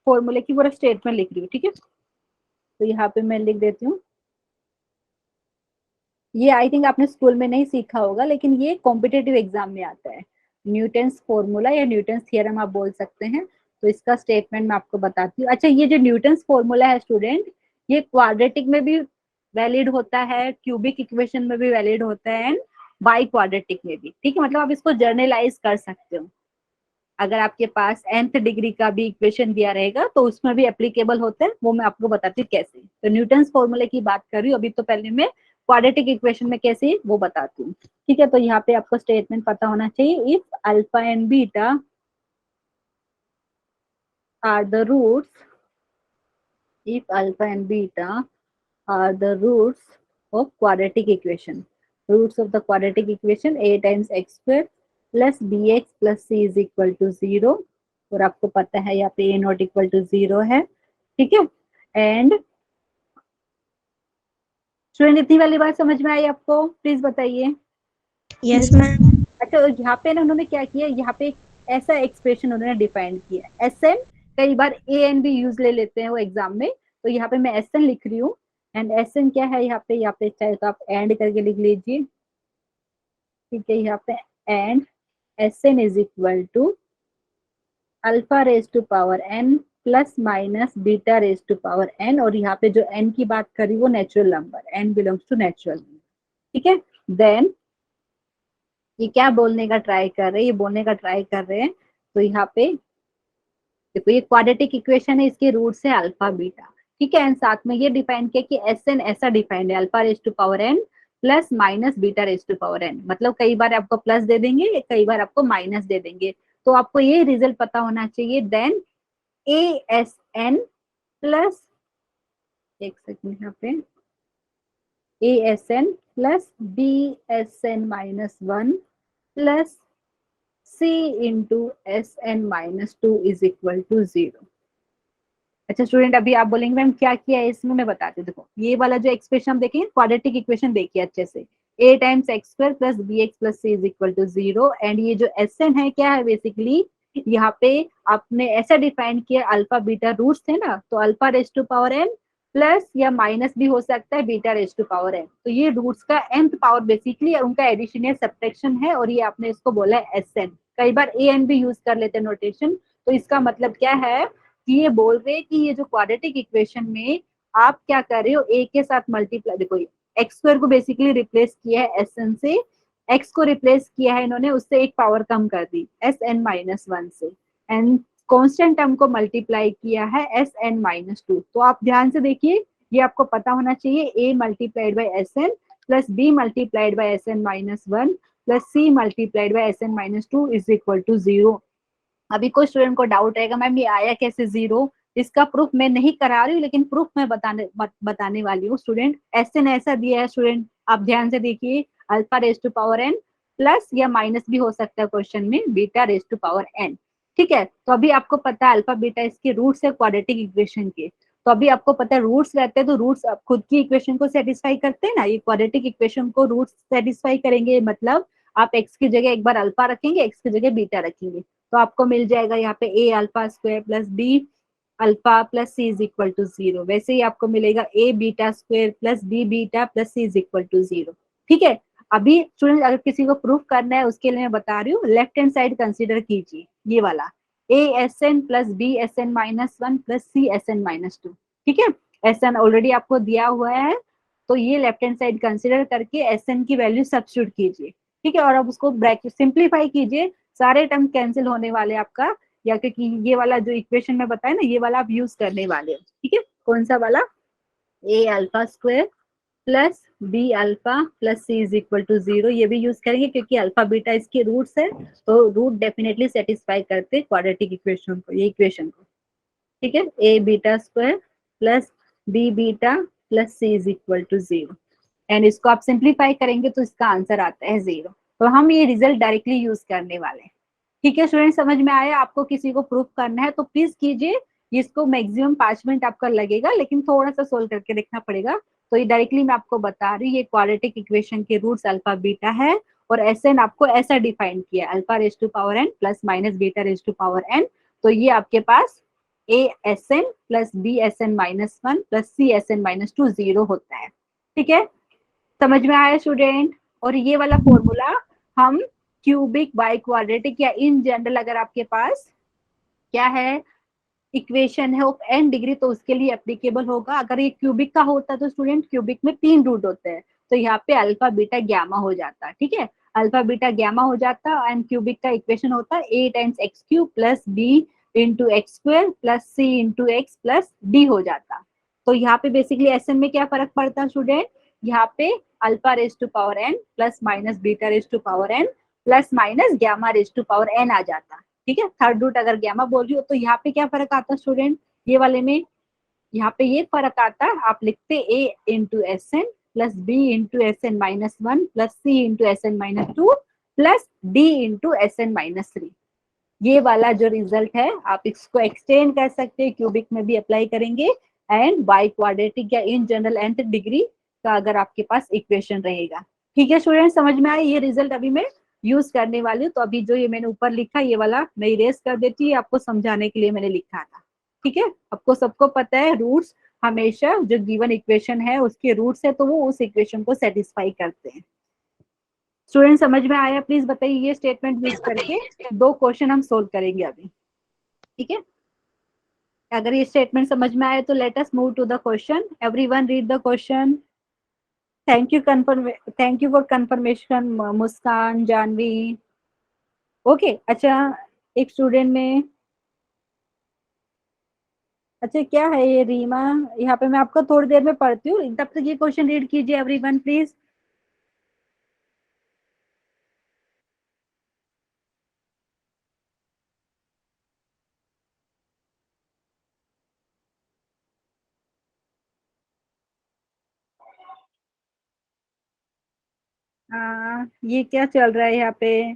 फॉर्मूले की पूरा स्टेटमेंट लिख रही हूँ, ठीक है। तो यहाँ पे मैं लिख देती हूँ, ये आई थिंक आपने स्कूल में नहीं सीखा होगा, लेकिन ये कॉम्पिटेटिव एग्जाम में आता है। न्यूटन्स फॉर्मूला या न्यूटन्स थियरम आप बोल सकते हैं। तो इसका स्टेटमेंट मैं आपको बताती हूँ। अच्छा ये जो न्यूटन्स फॉर्मूला है स्टूडेंट, ये क्वाड्रेटिक में भी वैलिड होता है, क्यूबिक इक्वेशन में भी वैलिड होता है एंड बाई क्वाड्रेटिक में भी, ठीक है। मतलब आप इसको जर्नलाइज कर सकते हो। अगर आपके पास nth डिग्री का भी इक्वेशन दिया रहेगा तो उसमें भी एप्लीकेबल होता है, वो मैं आपको बताती हूँ कैसे। तो न्यूटन्स फॉर्मूले की बात कर रही हूँ अभी, तो पहले मैं क्वाड्रेटिक इक्वेशन में कैसे वो बताती हूँ, ठीक है। तो यहाँ पे आपको स्टेटमेंट पता होना चाहिए, if alpha and beta are the roots, if alpha and beta are the roots of quadratic equation, roots of the quadratic equation a times x square plus bx plus c is equal to 0, और आपको पता है यहाँ पे a not equal to 0 है, ठीक है। And student इतनी वाली बात समझ में आई आपको, प्लीज बताइए।
Yes, ma'am.
अच्छा यहाँ पे ना उन्होंने क्या किया, यहाँ पे एक ऐसा एक्सप्रेशन उन्होंने डिफाइन किया एस एन, कई बार ए एन भी यूज ले लेते हैं वो एग्जाम में, तो यहाँ पे मैं एस एन लिख रही हूँ। एंड एस एन क्या है यहाँ पे चाहे तो आप एंड करके लिख लीजिए, ठीक है। यहाँ पे and s n is equal to alpha raise to power n plus minus beta raise to power n, और यहाँ पे जो एन की बात करी वो natural number, n belongs to natural number, ठीक है। देन ये क्या बोलने का ट्राई कर रहे हैं, ये बोलने का ट्राई कर रहे हैं, तो यहाँ पे देखो ये क्वाड्रेटिक इक्वेशन है, इसके रूट है अल्फा बीटा, ठीक है। एंड साथ में ये डिफाइन किया कि एस एन ऐसा डिफाइंड है, alpha raise to power n plus minus beta raise to power n, मतलब कई बार आपको प्लस दे देंगे, कई बार आपको माइनस दे देंगे। तो आपको ये रिजल्ट पता होना चाहिए। Then a s n plus, एक सेकंड यहाँ पे, a s n plus b s n minus 1 plus c into s n minus 2 is equal to 0। अच्छा स्टूडेंट अभी आप बोलेंगे मैम क्या किया है इसमें, मैं बताती हूँ। देखो ये वाला जो एक्सप्रेशन हम देखेंगे क्वाड्रेटिक इक्वेशन देखिए अच्छे से, a times x square plus B x plus C is equal to 0। And ये जो एस एन है क्या है, बेसिकली यहाँ पे आपने ऐसा डिफाइन किया, अल्फा बीटा रूट्स थे ना, तो alpha raise to power n plus या माइनस भी हो सकता है beta raise to power n, तो ये रूट्स का nth पावर बेसिकली उनका एडिशन या सब्ट्रैक्शन है, और ये आपने इसको बोला है एस एन। कई बार ए एन भी यूज कर लेते हैं नोटेशन। तो इसका मतलब क्या है कि ये बोल रहे हैं कि ये जो क्वाड्रेटिक इक्वेशन में आप क्या कर रहे हो, ए के साथ मल्टीप्लाई, देखो एक्स स्क्वायर को बेसिकली रिप्लेस किया है एस एन से, एक्स को रिप्लेस किया है इन्होंने, उससे एक पावर कम कर दी एस एन माइनस वन से, एंड कांस्टेंट टर्म को मल्टीप्लाई किया है एस एन माइनस टू। तो आप ध्यान से देखिए, ये आपको पता होना चाहिए, a multiplied by s n plus b multiplied by s n minus one plus c multiplied by s n minus two is equal to zero. अभी कोई स्टूडेंट को डाउट रहेगा मैम ये आया कैसे जीरो, इसका प्रूफ मैं नहीं करा रही हूँ, लेकिन प्रूफ मैं बताने वाली हूँ स्टूडेंट। एस एन ऐसा दिया है स्टूडेंट, आप ध्यान से देखिए, alpha raise to power n plus या माइनस भी हो सकता है क्वेश्चन में, beta raise to power n. ठीक है, तो अभी आपको पता है अल्फा बीटा इसके रूट्स है क्वाड्रेटिक इक्वेशन के। तो अभी आपको पता है रूट्स रहते हैं तो रूट्स आप खुद की इक्वेशन को सेटिस्फाई करते हैं ना, ये क्वाड्रेटिक इक्वेशन को रूट्स सेटिस्फाई करेंगे, मतलब आप एक्स की जगह एक बार अल्फा रखेंगे, एक्स की जगह बीटा रखेंगे, तो आपको मिल जाएगा यहाँ पे a alpha square plus b alpha plus C is equal to zero. वैसे ही आपको मिलेगा a beta square plus b beta plus C is equal to zero. ठीक है, अभी स्टूडेंट अगर किसी को प्रूफ करना है उसके लिए मैं बता रही हूँ, लेफ्ट हैंड साइड कंसीडर कीजिए, ये वाला a s n plus b s n minus one plus c s n minus two. ठीक है, एस एन ऑलरेडी आपको दिया हुआ है, तो ये लेफ्ट हैंड साइड कंसीडर करके एस एन की वैल्यू सब्स्टिट्यूट कीजिए। ठीक है, और अब उसको ब्रैकेट सिंप्लीफाई कीजिए, सारे टर्म कैंसिल होने वाले आपका, या क्योंकि ये वाला जो इक्वेशन में बताया ना, ये वाला आप यूज करने वाले हो। ठीक है, कौन सा वाला, a alpha square plus b alpha plus C is equal to zero, ये भी यूज करेंगे क्योंकि अल्फा बीटा इसके रूट्स है, तो रूट डेफिनेटली सेटिस्फाई करते क्वाड्रेटिक इक्वेशन को, ये इक्वेशन को। ठीक है, a beta square plus b beta plus C is equal to zero, and इसको आप सिंप्लीफाई करेंगे तो इसका आंसर आता है जीरो। तो हम ये रिजल्ट डायरेक्टली यूज करने वाले हैं। ठीक है स्टूडेंट, समझ में आया? आपको किसी को प्रूफ करना है तो प्लीज कीजिए, इसको मैक्सिमम 5 मिनट आपका लगेगा, लेकिन थोड़ा सा सोल्व करके देखना पड़ेगा। तो ये डायरेक्टली मैं आपको बता रही हूँ, ये क्वाड्रेटिक इक्वेशन के रूट्स अल्फा बीटा है, और एस एन आपको ऐसा डिफाइन किया, alpha raise to power n plus minus beta raise to power n. तो ये आपके पास a s n plus b s n minus one plus c s n minus two zero होता है। ठीक है, समझ में आया स्टूडेंट? और ये वाला फॉर्मूला हम क्यूबिक बाई क्वाड्रेटिक या इन जनरल अगर आपके पास क्या है इक्वेशन है ऑफ एन डिग्री, तो उसके लिए एप्लीकेबल होगा। अगर ये क्यूबिक का होता तो स्टूडेंट क्यूबिक में 3 रूट होते हैं, तो यहाँ पे अल्फा बीटा गैमा हो जाता। ठीक है, अल्फा बीटा गैमा हो जाता, एंड क्यूबिक का इक्वेशन होता a times x cube plus b into x square plus c into x plus d हो जाता। तो यहाँ पे बेसिकली एस एन में क्या फर्क पड़ता है स्टूडेंट, यहाँ पे alpha raise to power n plus minus beta raise to power n plus minus gamma raise to power n आ जाता। ठीक है, थर्ड रूट अगर गैमा बोल रही हो, तो यहाँ पे क्या फर्क आता स्टूडेंट, ये वाले में यहाँ पे ये फर्क आता, आप लिखते a into s n plus b into s n minus one plus c into s n minus two plus d into s n minus three. ये वाला जो रिजल्ट है आप इसको एक्सटेंड कर सकते हैं, क्यूबिक में भी अप्लाई करेंगे, एंड बाई क्वाड्रेटिक या इन जनरल nth डिग्री का अगर आपके पास इक्वेशन रहेगा। ठीक है स्टूडेंट, समझ में आया? ये रिजल्ट अभी मैं यूज करने वाली हूँ। तो अभी जो ये मैंने ऊपर लिखा ये वाला मैं इरेज कर देती हूँ, आपको समझाने के लिए मैंने लिखा था। ठीक है, आपको सबको पता है रूट्स हमेशा जो गिवन इक्वेशन है उसके रूट्स है, तो वो उस इक्वेशन को सेटिस्फाई करते हैं। स्टूडेंट समझ में आया? प्लीज बताइए, ये स्टेटमेंट यूज करके 2 क्वेश्चन हम सोल्व करेंगे अभी। ठीक है, अगर ये स्टेटमेंट समझ में आए तो let us move to the question. Everyone read the question. Thank you for confirmation Muskan Janvi. Okay, अच्छा एक स्टूडेंट में, अच्छा क्या है ये रीमा, यहाँ पे मैं आपको थोड़ी देर में पढ़ती हूँ, तब तक ये क्वेश्चन रीड कीजिए एवरीवन प्लीज। ये क्या चल रहा है यहाँ पे,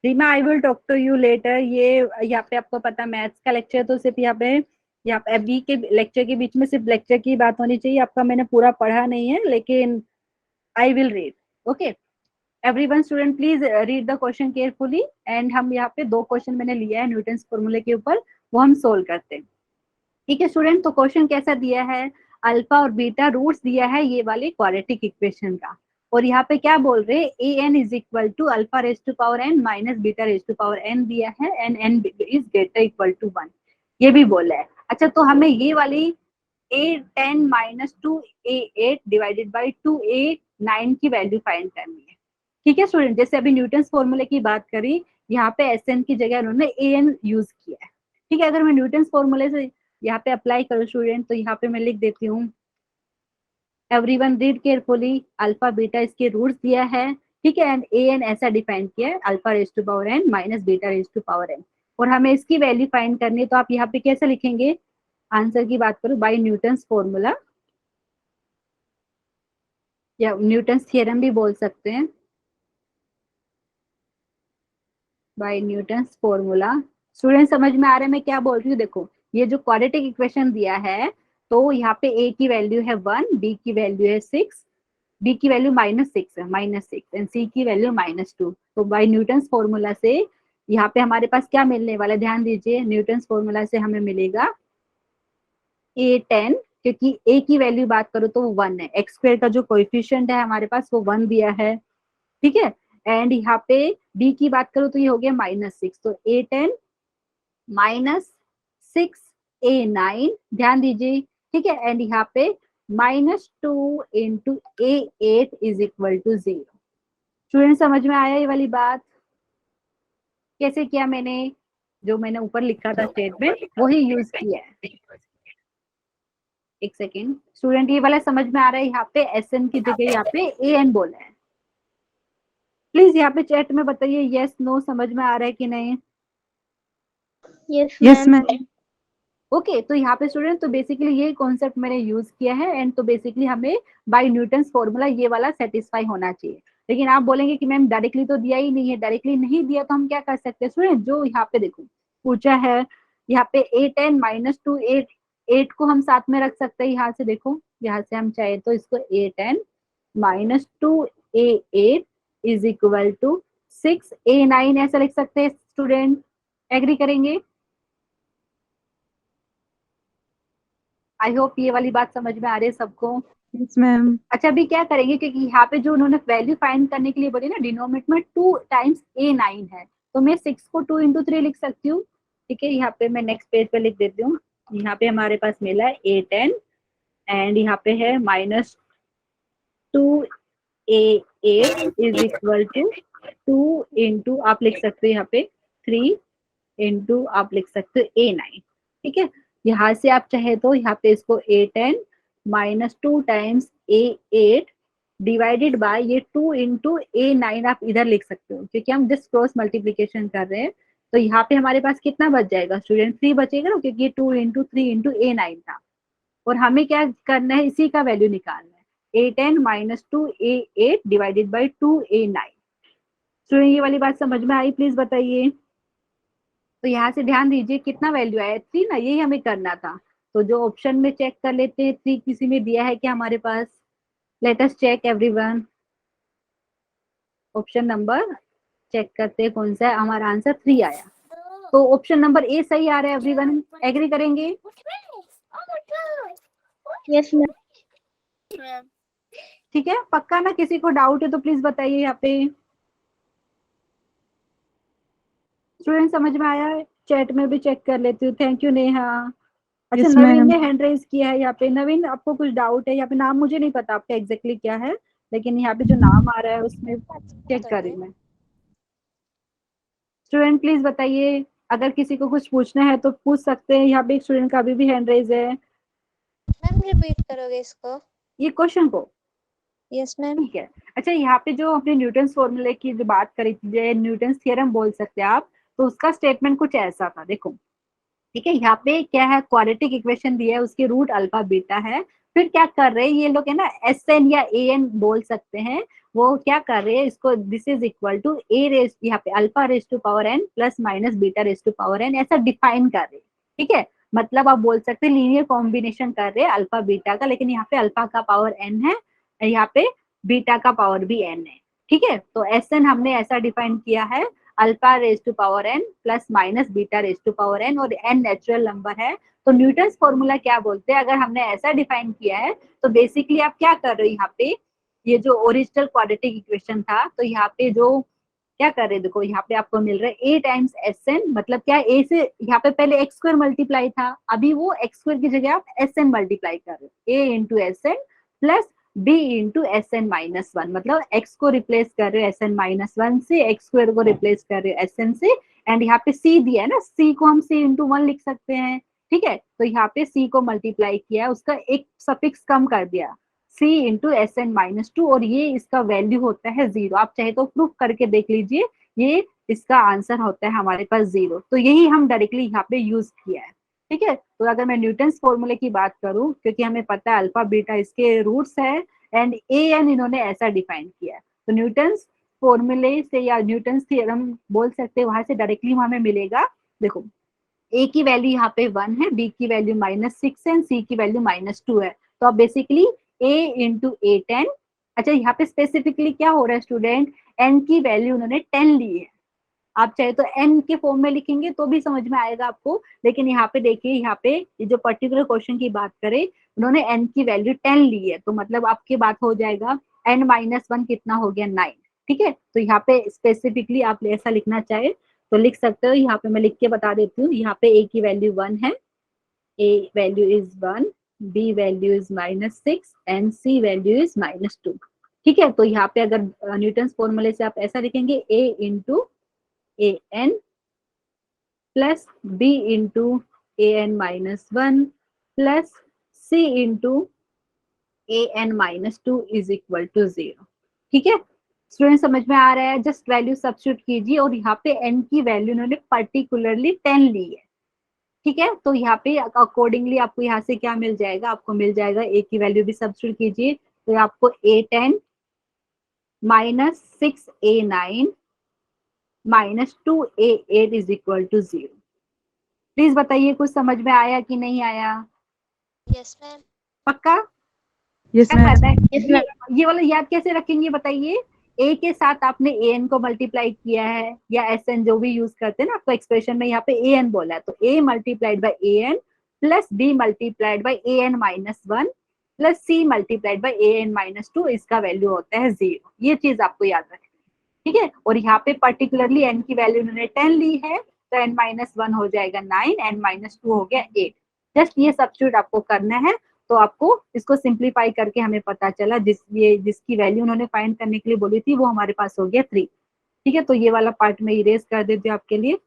Reema I will talk to you later. ये यहाँ पे आपको पता मैथ्स का लेक्चर, तो सिर्फ यहाँ पे अभी के लेक्चर के बीच में सिर्फ लेक्चर की बात होनी चाहिए। आपका मैंने पूरा पढ़ा नहीं है, लेकिन I will read. Okay everyone, student please read the question carefully, and हम यहाँ पे 2 क्वेश्चन मैंने लिया है न्यूटन फॉर्मूले के ऊपर, वो हम सोल्व करते हैं। ठीक है स्टूडेंट, तो क्वेश्चन कैसा दिया है, अल्फा और बीटा रूट्स दिया है ये वाले क्वाड्रेटिक इक्वेशन का, और यहाँ पे क्या बोल रहे हैं a n is equal to alpha raise to power n minus beta raise to power n दिया है, and n is greater equal to 1, ये भी बोला है। अच्छा, तो हमें ये वाली A10 minus 2A8 divided by 2A9 की वैल्यू फाइंड करनी है। ठीक है स्टूडेंट, जैसे अभी न्यूटन्स फॉर्मूले की बात करी, यहाँ पे SN की जगह उन्होंने AN यूज किया है। ठीक है, अगर मैं न्यूटन्स फॉर्मूले से यहाँ पे अप्लाई करूँ स्टूडेंट, तो यहाँ पे मैं लिख देती हूँ, everyone read carefully, alpha beta इसके रूट्स दिया है। ठीक है, एंड AN ऐसा डिफाइन किया है, alpha raise to power n minus beta raise to power n, और हमें इसकी वैल्यू फाइंड करनी है। तो आप यहाँ पे कैसे लिखेंगे, आंसर की बात करूं, बाय न्यूटन्स फॉर्मूला या न्यूटन्स थियरम भी बोल सकते हैं, बाय न्यूटन्स फॉर्मूला। स्टूडेंट समझ में आ रहा है मैं क्या बोल रही हूँ? देखो, ये जो क्वाड्रेटिक इक्वेशन दिया है, तो यहाँ पे a की वैल्यू है 1, b की वैल्यू है 6, b की वैल्यू -6 है, -6, एंड c की वैल्यू -2। तो बाय न्यूटन्स फॉर्मूला से यहाँ पे हमारे पास क्या मिलने वाला है, ध्यान दीजिए, न्यूटन्स फॉर्मूला से हमें मिलेगा A10, क्योंकि a की वैल्यू बात करो तो वो 1 है, एक्स स्क्वायर का जो कोएफिशिएंट है हमारे पास वो 1 दिया है। ठीक है, एंड यहाँ पे b की बात करो तो ये हो गया -6, तो A10 -6A9, ध्यान दीजिए। ठीक है, एंड यहाँ पे -2 into A8 is equal to 0। Student समझ में आया ये वाली बात? कैसे किया मैंने, जो मैंने ऊपर लिखा था स्टेटमेंट वही यूज किया है। एक सेकेंड स्टूडेंट, ये वाला समझ में आ रहा है? यहाँ पे SN की जगह यहाँ पे AN बोला है। प्लीज यहाँ पे चैट में बताइए यस नो, समझ में आ रहा है कि नहीं?
Yes, ma'am.
ओके, तो यहाँ पे स्टूडेंट, तो बेसिकली ये कॉन्सेप्ट मैंने यूज किया है, एंड तो बेसिकली हमें बाय न्यूटन्स फॉर्मूला ये वाला सेटिस्फाई होना चाहिए। लेकिन आप बोलेंगे कि मैम डायरेक्टली तो दिया ही नहीं है, डायरेक्टली नहीं दिया तो हम क्या कर सकते हैं स्टूडेंट? जो यहाँ पे देखो पूछा है, यहाँ पे A10 -2 8 को हम साथ में रख सकते हैं। यहाँ से देखो, यहाँ से हम चाहे तो इसको A10 -2A8 is equal to 6A9 ऐसा लिख सकते हैं। स्टूडेंट एग्री करेंगे? आई होप ये वाली बात समझ में आ रही है सबको।
Yes, ma'am.
अच्छा, अभी क्या करेंगे, क्योंकि यहाँ पे जो उन्होंने वैल्यू फाइंड करने के लिए बोली ना, डिनोमिनेटर में 2 टाइम्स A9 है, तो मैं 6 को 2 इंटू 3 लिख सकती हूँ। ठीक है, यहाँ पे मैं नेक्स्ट पेज पे लिख देती हूँ। यहाँ पे हमारे पास मिला है A10, एंड यहाँ पे है -2A8 is equal to 2 into, आप लिख सकते हो यहाँ पे 3 इंटू, आप लिख सकते हो A9। ठीक है, यहाँ से आप चाहे तो यहाँ पे इसको A10 -2 times A8 divided by ये 2 इंटू A9 आप इधर लिख सकते हो, क्योंकि हम जस्ट क्रॉस मल्टीप्लीकेशन कर रहे हैं। तो यहाँ पे हमारे पास कितना बच जाएगा स्टूडेंट? 3 बचेगा ना, क्योंकि ये 2 इंटू 3 इंटू A9 था, और हमें क्या करना है, इसी का वैल्यू निकालना है, A10 -2A8 divided by 2A9। Student ये वाली बात समझ में आई? प्लीज बताइए। तो यहाँ से ध्यान दीजिए कितना वैल्यू आया, 3 ना, यही हमें करना था। तो जो ऑप्शन में चेक कर लेते हैं, 3 किसी में दिया है क्या हमारे पास? Let us check everyone, option number check करते हैं कौन सा है। हमारा आंसर 3 आया, तो ऑप्शन नंबर ए सही आ रहा है। एवरीवन एग्री करेंगे?
Yes, ma'am.
ठीक है, पक्का ना? किसी को डाउट है तो प्लीज बताइए यहाँ पे। स्टूडेंट समझ में आया है? चैट में भी चेक कर लेती हूँ। Thank you Neha. अच्छा,
Yes,
नवीन
ma'am.
ने हैंड रेज किया है यहाँ पे। नवीन, आपको कुछ डाउट है? यहाँ पे नाम मुझे नहीं पता आपका एग्जैक्टली क्या है, लेकिन यहाँ पे जो नाम आ रहा है उसमें चेक कर रही हूँ मैं। स्टूडेंट प्लीज बताइए, अगर किसी को कुछ पूछना है तो पूछ सकते हैं। यहाँ पे एक स्टूडेंट का अभी भी हैंड रेज है।
मैम रिपीट करोगे इसको?
ये क्वेश्चन को?
Yes ma'am.
ठीक है। अच्छा, यहाँ पे जो अपने न्यूटन्स फॉर्मूले की जो बात करी थी, न्यूटन्स थ्योरम बोल सकते हैं आप, तो उसका स्टेटमेंट कुछ ऐसा था, देखो। ठीक है, यहाँ पे क्या है, क्वाड्रेटिक इक्वेशन दिया है, उसके रूट अल्फा बीटा है। फिर क्या कर रहे हैं ये लोग, है ना, SN या AN बोल सकते हैं। वो क्या कर रहे हैं, इसको this is equal to A raise, यहाँ पे alpha raise to power n plus minus beta raise to power n ऐसा डिफाइन कर रहे हैं। ठीक है, मतलब आप बोल सकते हैं लीनियर कॉम्बिनेशन कर रहे हैं अल्फा बीटा का, लेकिन यहाँ पे अल्फा का पावर n है, यहाँ पे बीटा का पावर भी n है। ठीक है, तो SN हमने ऐसा डिफाइन किया है, alpha raise to power n plus minus beta raise to power n, और n नेचुरल नंबर है। तो न्यूटन्स फॉर्मूला क्या बोलते हैं, अगर हमने ऐसा डिफाइन किया है तो बेसिकली आप क्या कर रहे हो, यहाँ पे ये जो ओरिजिनल क्वाड्रेटिक इक्वेशन था, तो यहाँ पे जो क्या कर रहे हैं, देखो यहाँ पे आपको मिल रहा है a टाइम्स Sn, मतलब क्या a से यहाँ पे पहले x स्क्वायर मल्टीप्लाई था, अभी वो x स्क्वायर की जगह आप Sn मल्टीप्लाई कर रहे हो, a into Sn plus b into Sn minus one, मतलब x को रिप्लेस कर रहे हो Sn माइनस वन से, x स्क्वायर को रिप्लेस कर रहे हो Sn से, एंड यहाँ पे c दिया है ना, c को हम c इंटू वन लिख सकते हैं, ठीक है। तो यहाँ पे c को मल्टीप्लाई किया, उसका एक सफिक्स कम कर दिया, c into Sn minus to, और ये इसका वैल्यू होता है 0। आप चाहे तो प्रूफ करके देख लीजिए, ये इसका आंसर होता है हमारे पास 0। तो यही हम डायरेक्टली यहाँ पे यूज किया है, ठीक है। तो अगर मैं न्यूटन्स फॉर्मूले की बात करूं, क्योंकि हमें पता है अल्फा बीटा इसके रूट्स है, एंड ए एन इन्होंने ऐसा डिफाइन किया है, तो न्यूटन्स फॉर्मूले से या न्यूटन्स थ्योरम बोल सकते हैं, वहां से डायरेक्टली हमें मिलेगा। देखो ए की वैल्यू यहाँ पे 1 है, बी की वैल्यू -6 है, सी की वैल्यू -2 है, तो आप बेसिकली a इंटू ए 10। अच्छा यहाँ पे स्पेसिफिकली क्या हो रहा है स्टूडेंट, n की वैल्यू उन्होंने 10 ली है, आप चाहे तो n के फॉर्म में लिखेंगे तो भी समझ में आएगा आपको, लेकिन यहाँ पे देखिए, यहाँ पे ये जो पर्टिकुलर क्वेश्चन की बात करें, उन्होंने n की वैल्यू 10 ली है, तो मतलब आपकी बात हो जाएगा n माइनस वन कितना हो गया 9, ठीक है। तो यहाँ पे स्पेसिफिकली आप ऐसा लिखना चाहे तो लिख सकते हो, यहाँ पे मैं लिख के बता देती हूँ, यहाँ पे a की वैल्यू 1 है, a value is 1, b value is -6 and c value is -2, ठीक है। तो यहाँ पे अगर न्यूटन्स फॉर्मूले से आप ऐसा लिखेंगे, a into a n plus b into a n minus one plus c into a n minus two is equal to 0, ठीक है। स्टूडेंट समझ में आ रहा है, जस्ट वैल्यू सब्स्टिट्यूट कीजिए, और यहाँ पे n की वैल्यू उन्होंने पर्टिकुलरली 10 ली है, ठीक है। तो यहाँ पे अकॉर्डिंगली आपको यहाँ से क्या मिल जाएगा, आपको मिल जाएगा a की वैल्यू भी सब्स्टिट्यूट कीजिए, तो आपको a10 -6a9 -2a8 is equal to 0। Please बताइए कुछ समझ में आया कि नहीं आया,
यस मैम।
पक्का?
यस
क्या
मैम।
कहता है ये वाला याद कैसे रखेंगे बताइए, a के साथ आपने an को मल्टीप्लाई किया है, या sn जो भी यूज करते हैं ना, आपको एक्सप्रेशन में यहाँ पे an बोला है, तो a multiplied by an plus b multiplied by an minus one plus c multiplied by an minus two, इसका वैल्यू होता है 0। ये चीज आपको याद रखनी है, ठीक है। और यहाँ पे पर्टिकुलरली n की वैल्यू उन्होंने 10 ली है, तो n माइनस वन हो जाएगा 9, n माइनस टू हो गया 8। जस्ट ये सब्स्टिट्यूट आपको करना है, तो आपको इसको सिंप्लीफाई करके हमें पता चला, जिसकी वैल्यू उन्होंने फाइंड करने के लिए बोली थी, वो हमारे पास हो गया 3, ठीक है। तो ये वाला पार्ट में इरेज कर देती हूँ आपके लिए।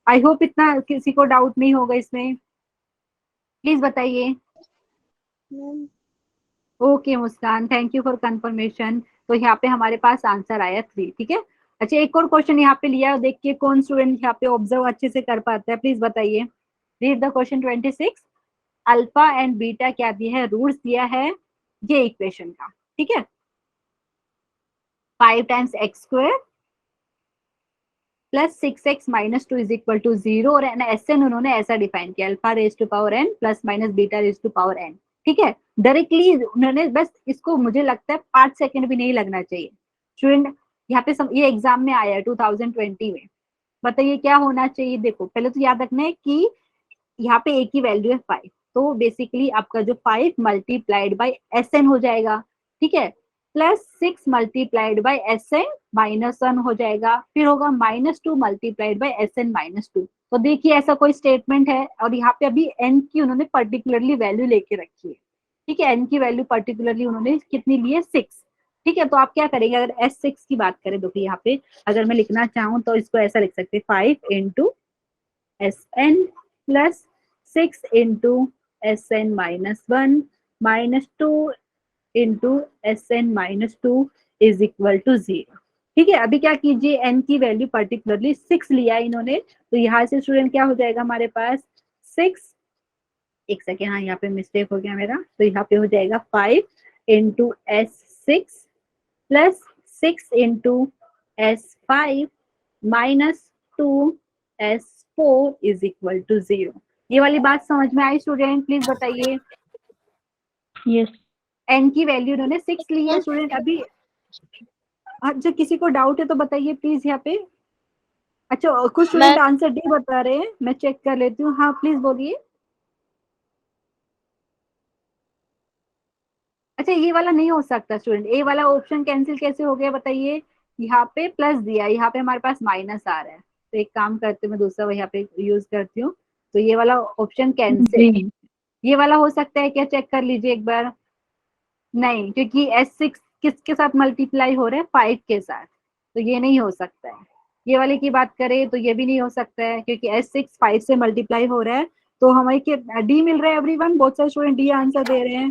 आई होप इतना किसी को डाउट नहीं होगा इसमें, प्लीज बताइए। Okay Muskan, thank you for confirmation. तो यहाँ पे हमारे पास आंसर आया 3, ठीक है। अच्छा एक और क्वेश्चन यहाँ पे लिया, देखिए कौन स्टूडेंट यहाँ पे ऑब्जर्व अच्छे से कर पाता है, प्लीज बताइए। Read the question 26। Alpha and beta क्या दिया है, रूट्स दिया है ये इक्वेशन का, ठीक है। 5 times x square plus 6x minus two is equal to 0, और Sn उन्होंने ऐसा डिफाइन किया, alpha raise to power n plus minus beta raise to power n, ठीक है। डायरेक्टली उन्होंने बस इसको, मुझे लगता है 5 सेकंड भी नहीं लगना चाहिए स्टूडेंट, यहाँ पे ये एग्जाम में आया है 2020 में, बताइए क्या होना चाहिए। देखो पहले तो याद रखना है कि यहाँ पे a की वैल्यू है 5, तो बेसिकली आपका जो 5 मल्टीप्लाइड बाई Sn हो जाएगा, ठीक है, plus 6 multiplied by Sn minus 1 हो जाएगा, फिर होगा -2 मल्टीप्लाइड बाई Sn माइनस 2। तो देखिए ऐसा कोई स्टेटमेंट है, और यहाँ पे अभी n की उन्होंने पर्टिकुलरली वैल्यू लेके रखी है, ठीक है। n की वैल्यू पर्टिकुलरली उन्होंने कितनी ली है 6, ठीक है। तो आप क्या करेंगे, अगर S6 की बात करें, देखिए यहाँ पे अगर मैं लिखना चाहूँ तो इसको ऐसा लिख सकते हैं, 5 into Sn plus 6 into Sn minus one minus 2 into Sn minus two is equal to 0, ठीक है। अभी क्या कीजिए, n की वैल्यू पर्टिकुलरली 6 लिया इन्होंने, तो यहाँ से स्टूडेंट क्या हो जाएगा हमारे पास 6, एक सेकेंड, हाँ यहाँ पे मिस्टेक हो गया मेरा, तो यहाँ पे हो जाएगा 5 into S6 plus 6 into S5 minus 2S4 is equal to 0। ये वाली बात समझ में आई स्टूडेंट, प्लीज बताइए।
यस।
n की वैल्यू उन्होंने 6 ली है स्टूडेंट। अभी अच्छा किसी को डाउट है तो बताइए प्लीज यहाँ पे। अच्छा कुछ स्टूडेंट आंसर डी बता रहे हैं, मैं चेक कर लेती हूँ, हाँ प्लीज बोलिए। अच्छा ये वाला नहीं हो सकता स्टूडेंट, ए वाला ऑप्शन कैंसिल कैसे हो गया बताइए, यहाँ पे प्लस दिया, यहाँ पे हमारे पास माइनस आ रहा है, तो एक काम करते हैं, मैं दूसरा यहाँ पे यूज करती हूँ, तो ये वाला ऑप्शन कैंसिल।
जी
ये वाला हो सकता है क्या, चेक कर लीजिए एक बार। नहीं, क्योंकि S6 किसके साथ मल्टीप्लाई हो रहा है, 5 के साथ, तो ये नहीं हो सकता है। ये वाले की बात करें तो ये भी नहीं हो सकता है, क्योंकि S6 5 से मल्टीप्लाई हो रहा है, तो हमें डी मिल रहा है। एवरीवन, बहुत सारे स्टूडेंट डी आंसर दे रहे हैं,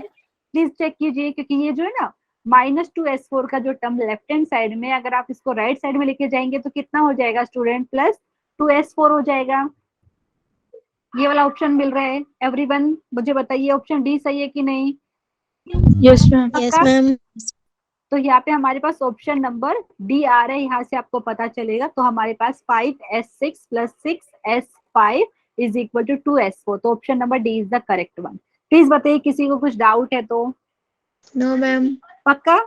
प्लीज चेक कीजिए, क्योंकि ये जो है ना -2S4 का जो टर्म लेफ्ट हैंड साइड में, अगर आप इसको राइट साइड में लेके जाएंगे तो कितना हो जाएगा स्टूडेंट, +2S4 हो जाएगा। ये वाला ऑप्शन मिल रहा है। एवरीवन मुझे बताइए ऑप्शन डी सही है कि नहीं,
यस मैम।
Yes,
पक्का?
ma'am.
तो यहाँ पे हमारे पास ऑप्शन नंबर डी आ रहा है, यहाँ से आपको पता चलेगा। तो हमारे पास 5S6 + 6S5 is equal to 2S4, तो option number D is the correct one. Please बताइए किसी को कुछ डाउट है तो।
No, ma'am.
पक्का?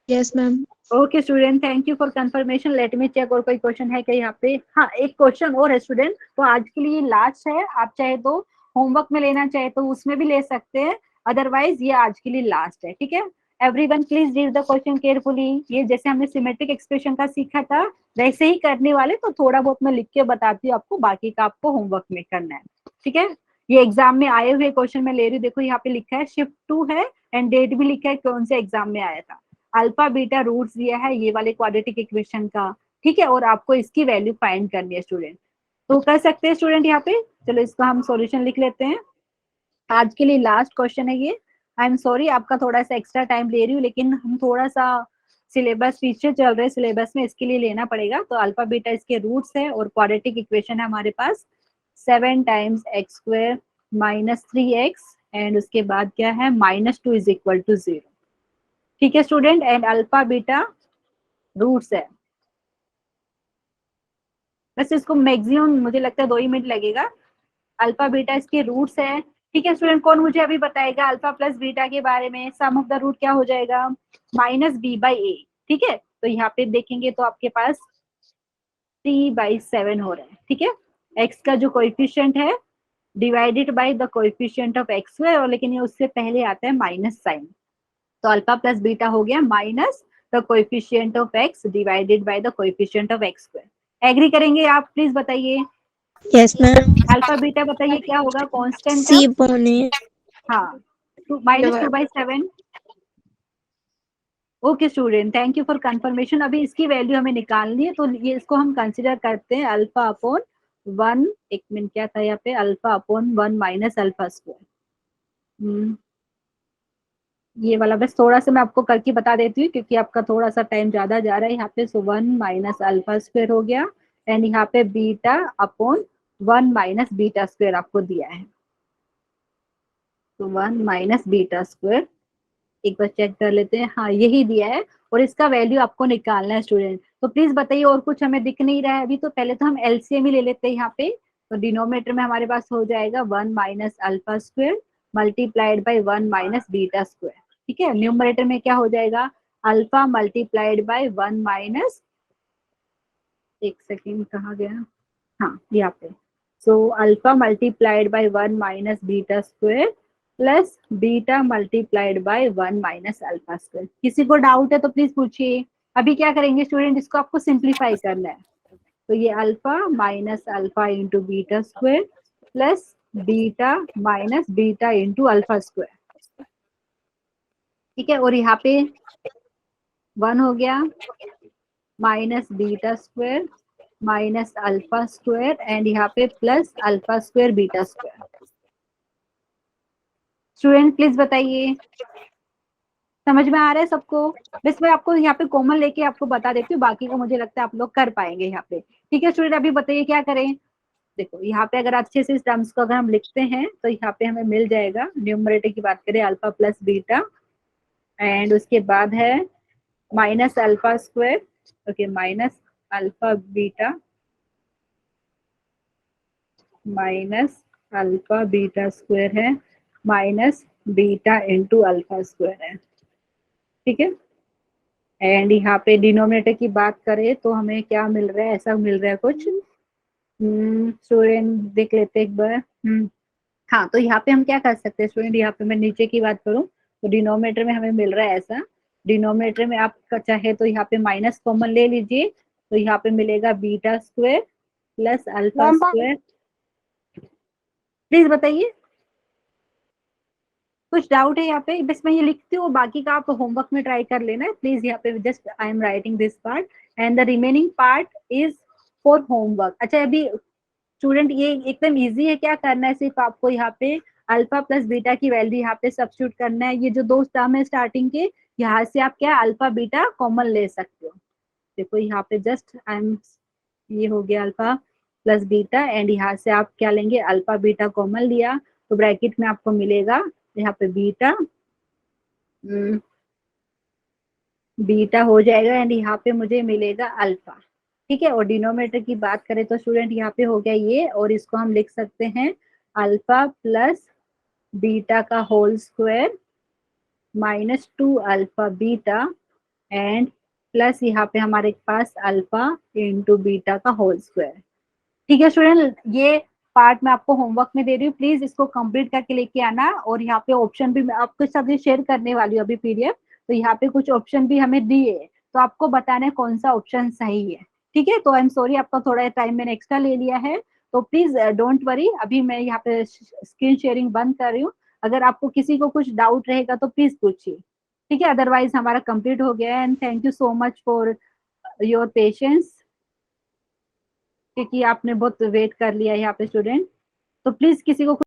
Yes, ma'am.
Okay student, thank you for confirmation. Let me check और कोई क्वेश्चन है क्या यहाँ पे। हाँ, एक क्वेश्चन और है स्टूडेंट, तो आज के लिए लास्ट है। आप चाहे तो होमवर्क में लेना चाहे तो उसमें भी ले सकते हैं, अदरवाइज ये आज के लिए लास्ट है, ठीक है। Everyone please read the question carefully. ये जैसे हमने सिमेट्रिक एक्सप्रेशन का सीखा था वैसे ही करने वाले, तो थोड़ा बहुत मैं लिख के बताती हूँ आपको, बाकी का आपको होमवर्क में करना है, ठीक है। ये एग्जाम में आए हुए क्वेश्चन में ले रही हूँ। देखो यहाँ पे लिखा है शिफ्ट 2 है, एंड डेट भी लिखा है कौन से एग्जाम में आया था। अल्फा बीटा रूट्स दिया है ये वाले क्वाड्रेटिक इक्वेशन का, ठीक है, और आपको इसकी वैल्यू फाइंड करनी है स्टूडेंट। तो कर सकते हैं स्टूडेंट यहाँ पे। चलो इसका हम सॉल्यूशन लिख लेते हैं। आज के लिए लास्ट क्वेश्चन है ये। आई एम सॉरी आपका थोड़ा सा एक्स्ट्रा टाइम ले रही हूँ, लेकिन हम थोड़ा सा सिलेबस पीछे चल रहे हैं, सिलेबस में इसके लिए लेना पड़ेगा। तो अल्फा बीटा इसके रूट्स है, और क्वाड्रेटिक इक्वेशन है हमारे पास 7 × x² - 3x, एंड उसके बाद क्या है -2 इज इक्वल टू 0, ठीक है student. And alpha beta roots है, बस इसको मैक्सिमम मुझे लगता है 2 ही मिनट लगेगा। अल्फा बीटा इसके रूट्स है, ठीक है स्टूडेंट। कौन मुझे अभी बताएगा अल्फा प्लस बीटा के बारे में। सम ऑफ द रूट क्या हो जाएगा, -b/a, ठीक है। तो यहाँ पे देखेंगे तो आपके पास 3/7 हो रहा है, ठीक है। x का जो कोएफिशिएंट है divided by the coefficient of x², और लेकिन ये उससे पहले आता है माइनस साइन, तो अल्फा प्लस बीटा हो गया minus the coefficient of x divided by the coefficient of x²। Agree करेंगे आप, प्लीज बताइए।
Yes, ma'am.
अल्फा बीटा बताइए क्या होगा, कांस्टेंट
C upon A.
हाँ, -2/7। Okay student, thank you for confirmation. अभी इसकी वैल्यू हमें निकालनी है, तो ये इसको हम कंसिडर करते हैं अल्फा अपॉन 1, एक मिनट क्या था यहाँ पे, अल्फा अपॉन 1 - अल्फा²। ये वाला बस थोड़ा सा मैं आपको करके बता देती हूँ, क्योंकि आपका थोड़ा सा टाइम ज्यादा जा रहा है यहाँ पे। सो 1 - अल्फा² हो गया, एंड यहाँ पे बीटा अपॉन 1 - बीटा² आपको दिया है। तो 1 - बीटा², एक बार चेक कर लेते हैं, हाँ यही दिया है, और इसका वैल्यू आपको निकालना है स्टूडेंट। तो प्लीज बताइए, और कुछ हमें दिख नहीं रहा है अभी, तो पहले तो हम एलसीएम ही ले लेते हैं यहाँ पे। तो डिनोमिनेटर में हमारे पास हो जाएगा 1 - अल्फा² मल्टीप्लाइड बाय 1 - बीटा², ठीक है। न्यूमरेटर में क्या हो जाएगा, अल्फा मल्टीप्लाइड बाय 1 - एक सेकेंड कहाँ गया, हाँ यहाँ पे। सो अल्फा मल्टीप्लाइड बाय 1 - बीटा² प्लस बीटा मल्टीप्लाइड बाय 1 - अल्फा²। किसी को डाउट है तो प्लीज पूछिए। अभी क्या करेंगे स्टूडेंट, इसको आपको सिंप्लीफाई करना है। तो ये अल्फा माइनस अल्फा इंटू बीटा² plus beta minus beta into अल्फा², ठीक है। और यहाँ पे 1 हो गया -बीटा² माइनस अल्फा² एंड यहाँ पे प्लस अल्फा² बीटा²। स्टूडेंट प्लीज बताइए, समझ में आ रहा है सबको। बस मैं आपको यहाँ पे कॉमन लेके आपको बता देती हूँ, बाकी का मुझे लगता है आप लोग कर पाएंगे यहाँ पे, ठीक है स्टूडेंट। अभी बताइए क्या करें। देखो यहाँ पे अगर अच्छे से इस टर्म्स को अगर हम लिखते हैं तो यहाँ पे हमें मिल जाएगा, न्यूमरेटर की बात करें अल्फा प्लस बीटा, एंड उसके बाद है -अल्फा², okay, minus alpha beta minus alpha बीटा² है माइनस बीटा इंटू अल्फा² है, ठीक है। एंड यहाँ पे डिनोमिनेटर की बात करें तो हमें क्या मिल रहा है, ऐसा मिल रहा है कुछ, स्टूडेंट देख लेते एक बार। हाँ, तो यहाँ पे हम क्या कर सकते हैं स्टूडेंट, यहाँ पे मैं नीचे की बात करूँ तो डिनोमिनेटर में हमें मिल रहा है ऐसा डिनोमिनेटर में आप चाहे तो यहाँ पे माइनस कॉमन ले लीजिए, तो यहाँ पे मिलेगा beta square plus alpha square. Please बताइए, कुछ डाउट है यहाँ पे? बस मैं ये लिखती हूँ, बाकी का आप होमवर्क में ट्राई कर लेना है प्लीज। यहाँ पे just I am writing this part and the remaining part is for homework. अच्छा, अभी स्टूडेंट ये एकदम इजी है, क्या करना है सिर्फ आपको यहाँ पे अल्फा प्लस बीटा की वैल्यू यहाँ पे सब्स्टिट्यूट करना है। ये जो दो टर्म है स्टार्टिंग के, यहाँ से आप क्या अल्फा बीटा कॉमन ले सकते हो। देखो यहाँ पे जस्ट आई एम, ये हो गया अल्फा प्लस बीटा एंड यहाँ से आप क्या लेंगे, अल्फा बीटा कॉमन लिया तो ब्रैकेट में आपको मिलेगा यहाँ पे बीटा, बीटा हो जाएगा एंड यहाँ पे मुझे मिलेगा अल्फा। ठीक है, और डिनोमिनेटर की बात करें तो स्टूडेंट यहाँ पे हो गया ये, और इसको हम लिख सकते हैं अल्फा प्लस बीटा का whole square minus 2 alpha beta and plus यहाँ पे हमारे पास अल्फा इंटू बीटा का होल स्क्वायर। ठीक है स्टूडेंट, ये पार्ट मैं आपको होमवर्क में दे रही हूँ, प्लीज इसको कंप्लीट करके लेके आना। और यहाँ पे ऑप्शन भी मैं आपके साथ शेयर करने वाली हूँ अभी पीडीएफ, तो यहाँ पे कुछ ऑप्शन भी हमें दिए, तो आपको बताना है कौन सा ऑप्शन सही है। ठीक है, तो आई एम सॉरी आपका थोड़ा टाइम मैंने एक्स्ट्रा ले लिया है, तो प्लीज डोंट वरी। अभी मैं यहाँ पे स्क्रीन शेयरिंग बंद कर रही हूँ, अगर आपको किसी को कुछ डाउट रहेगा तो प्लीज पूछिए। ठीक है, अदरवाइज हमारा कंप्लीट हो गया है and thank you so much for your patience, क्योंकि आपने बहुत वेट कर लिया है यहाँ पे स्टूडेंट। तो प्लीज किसी को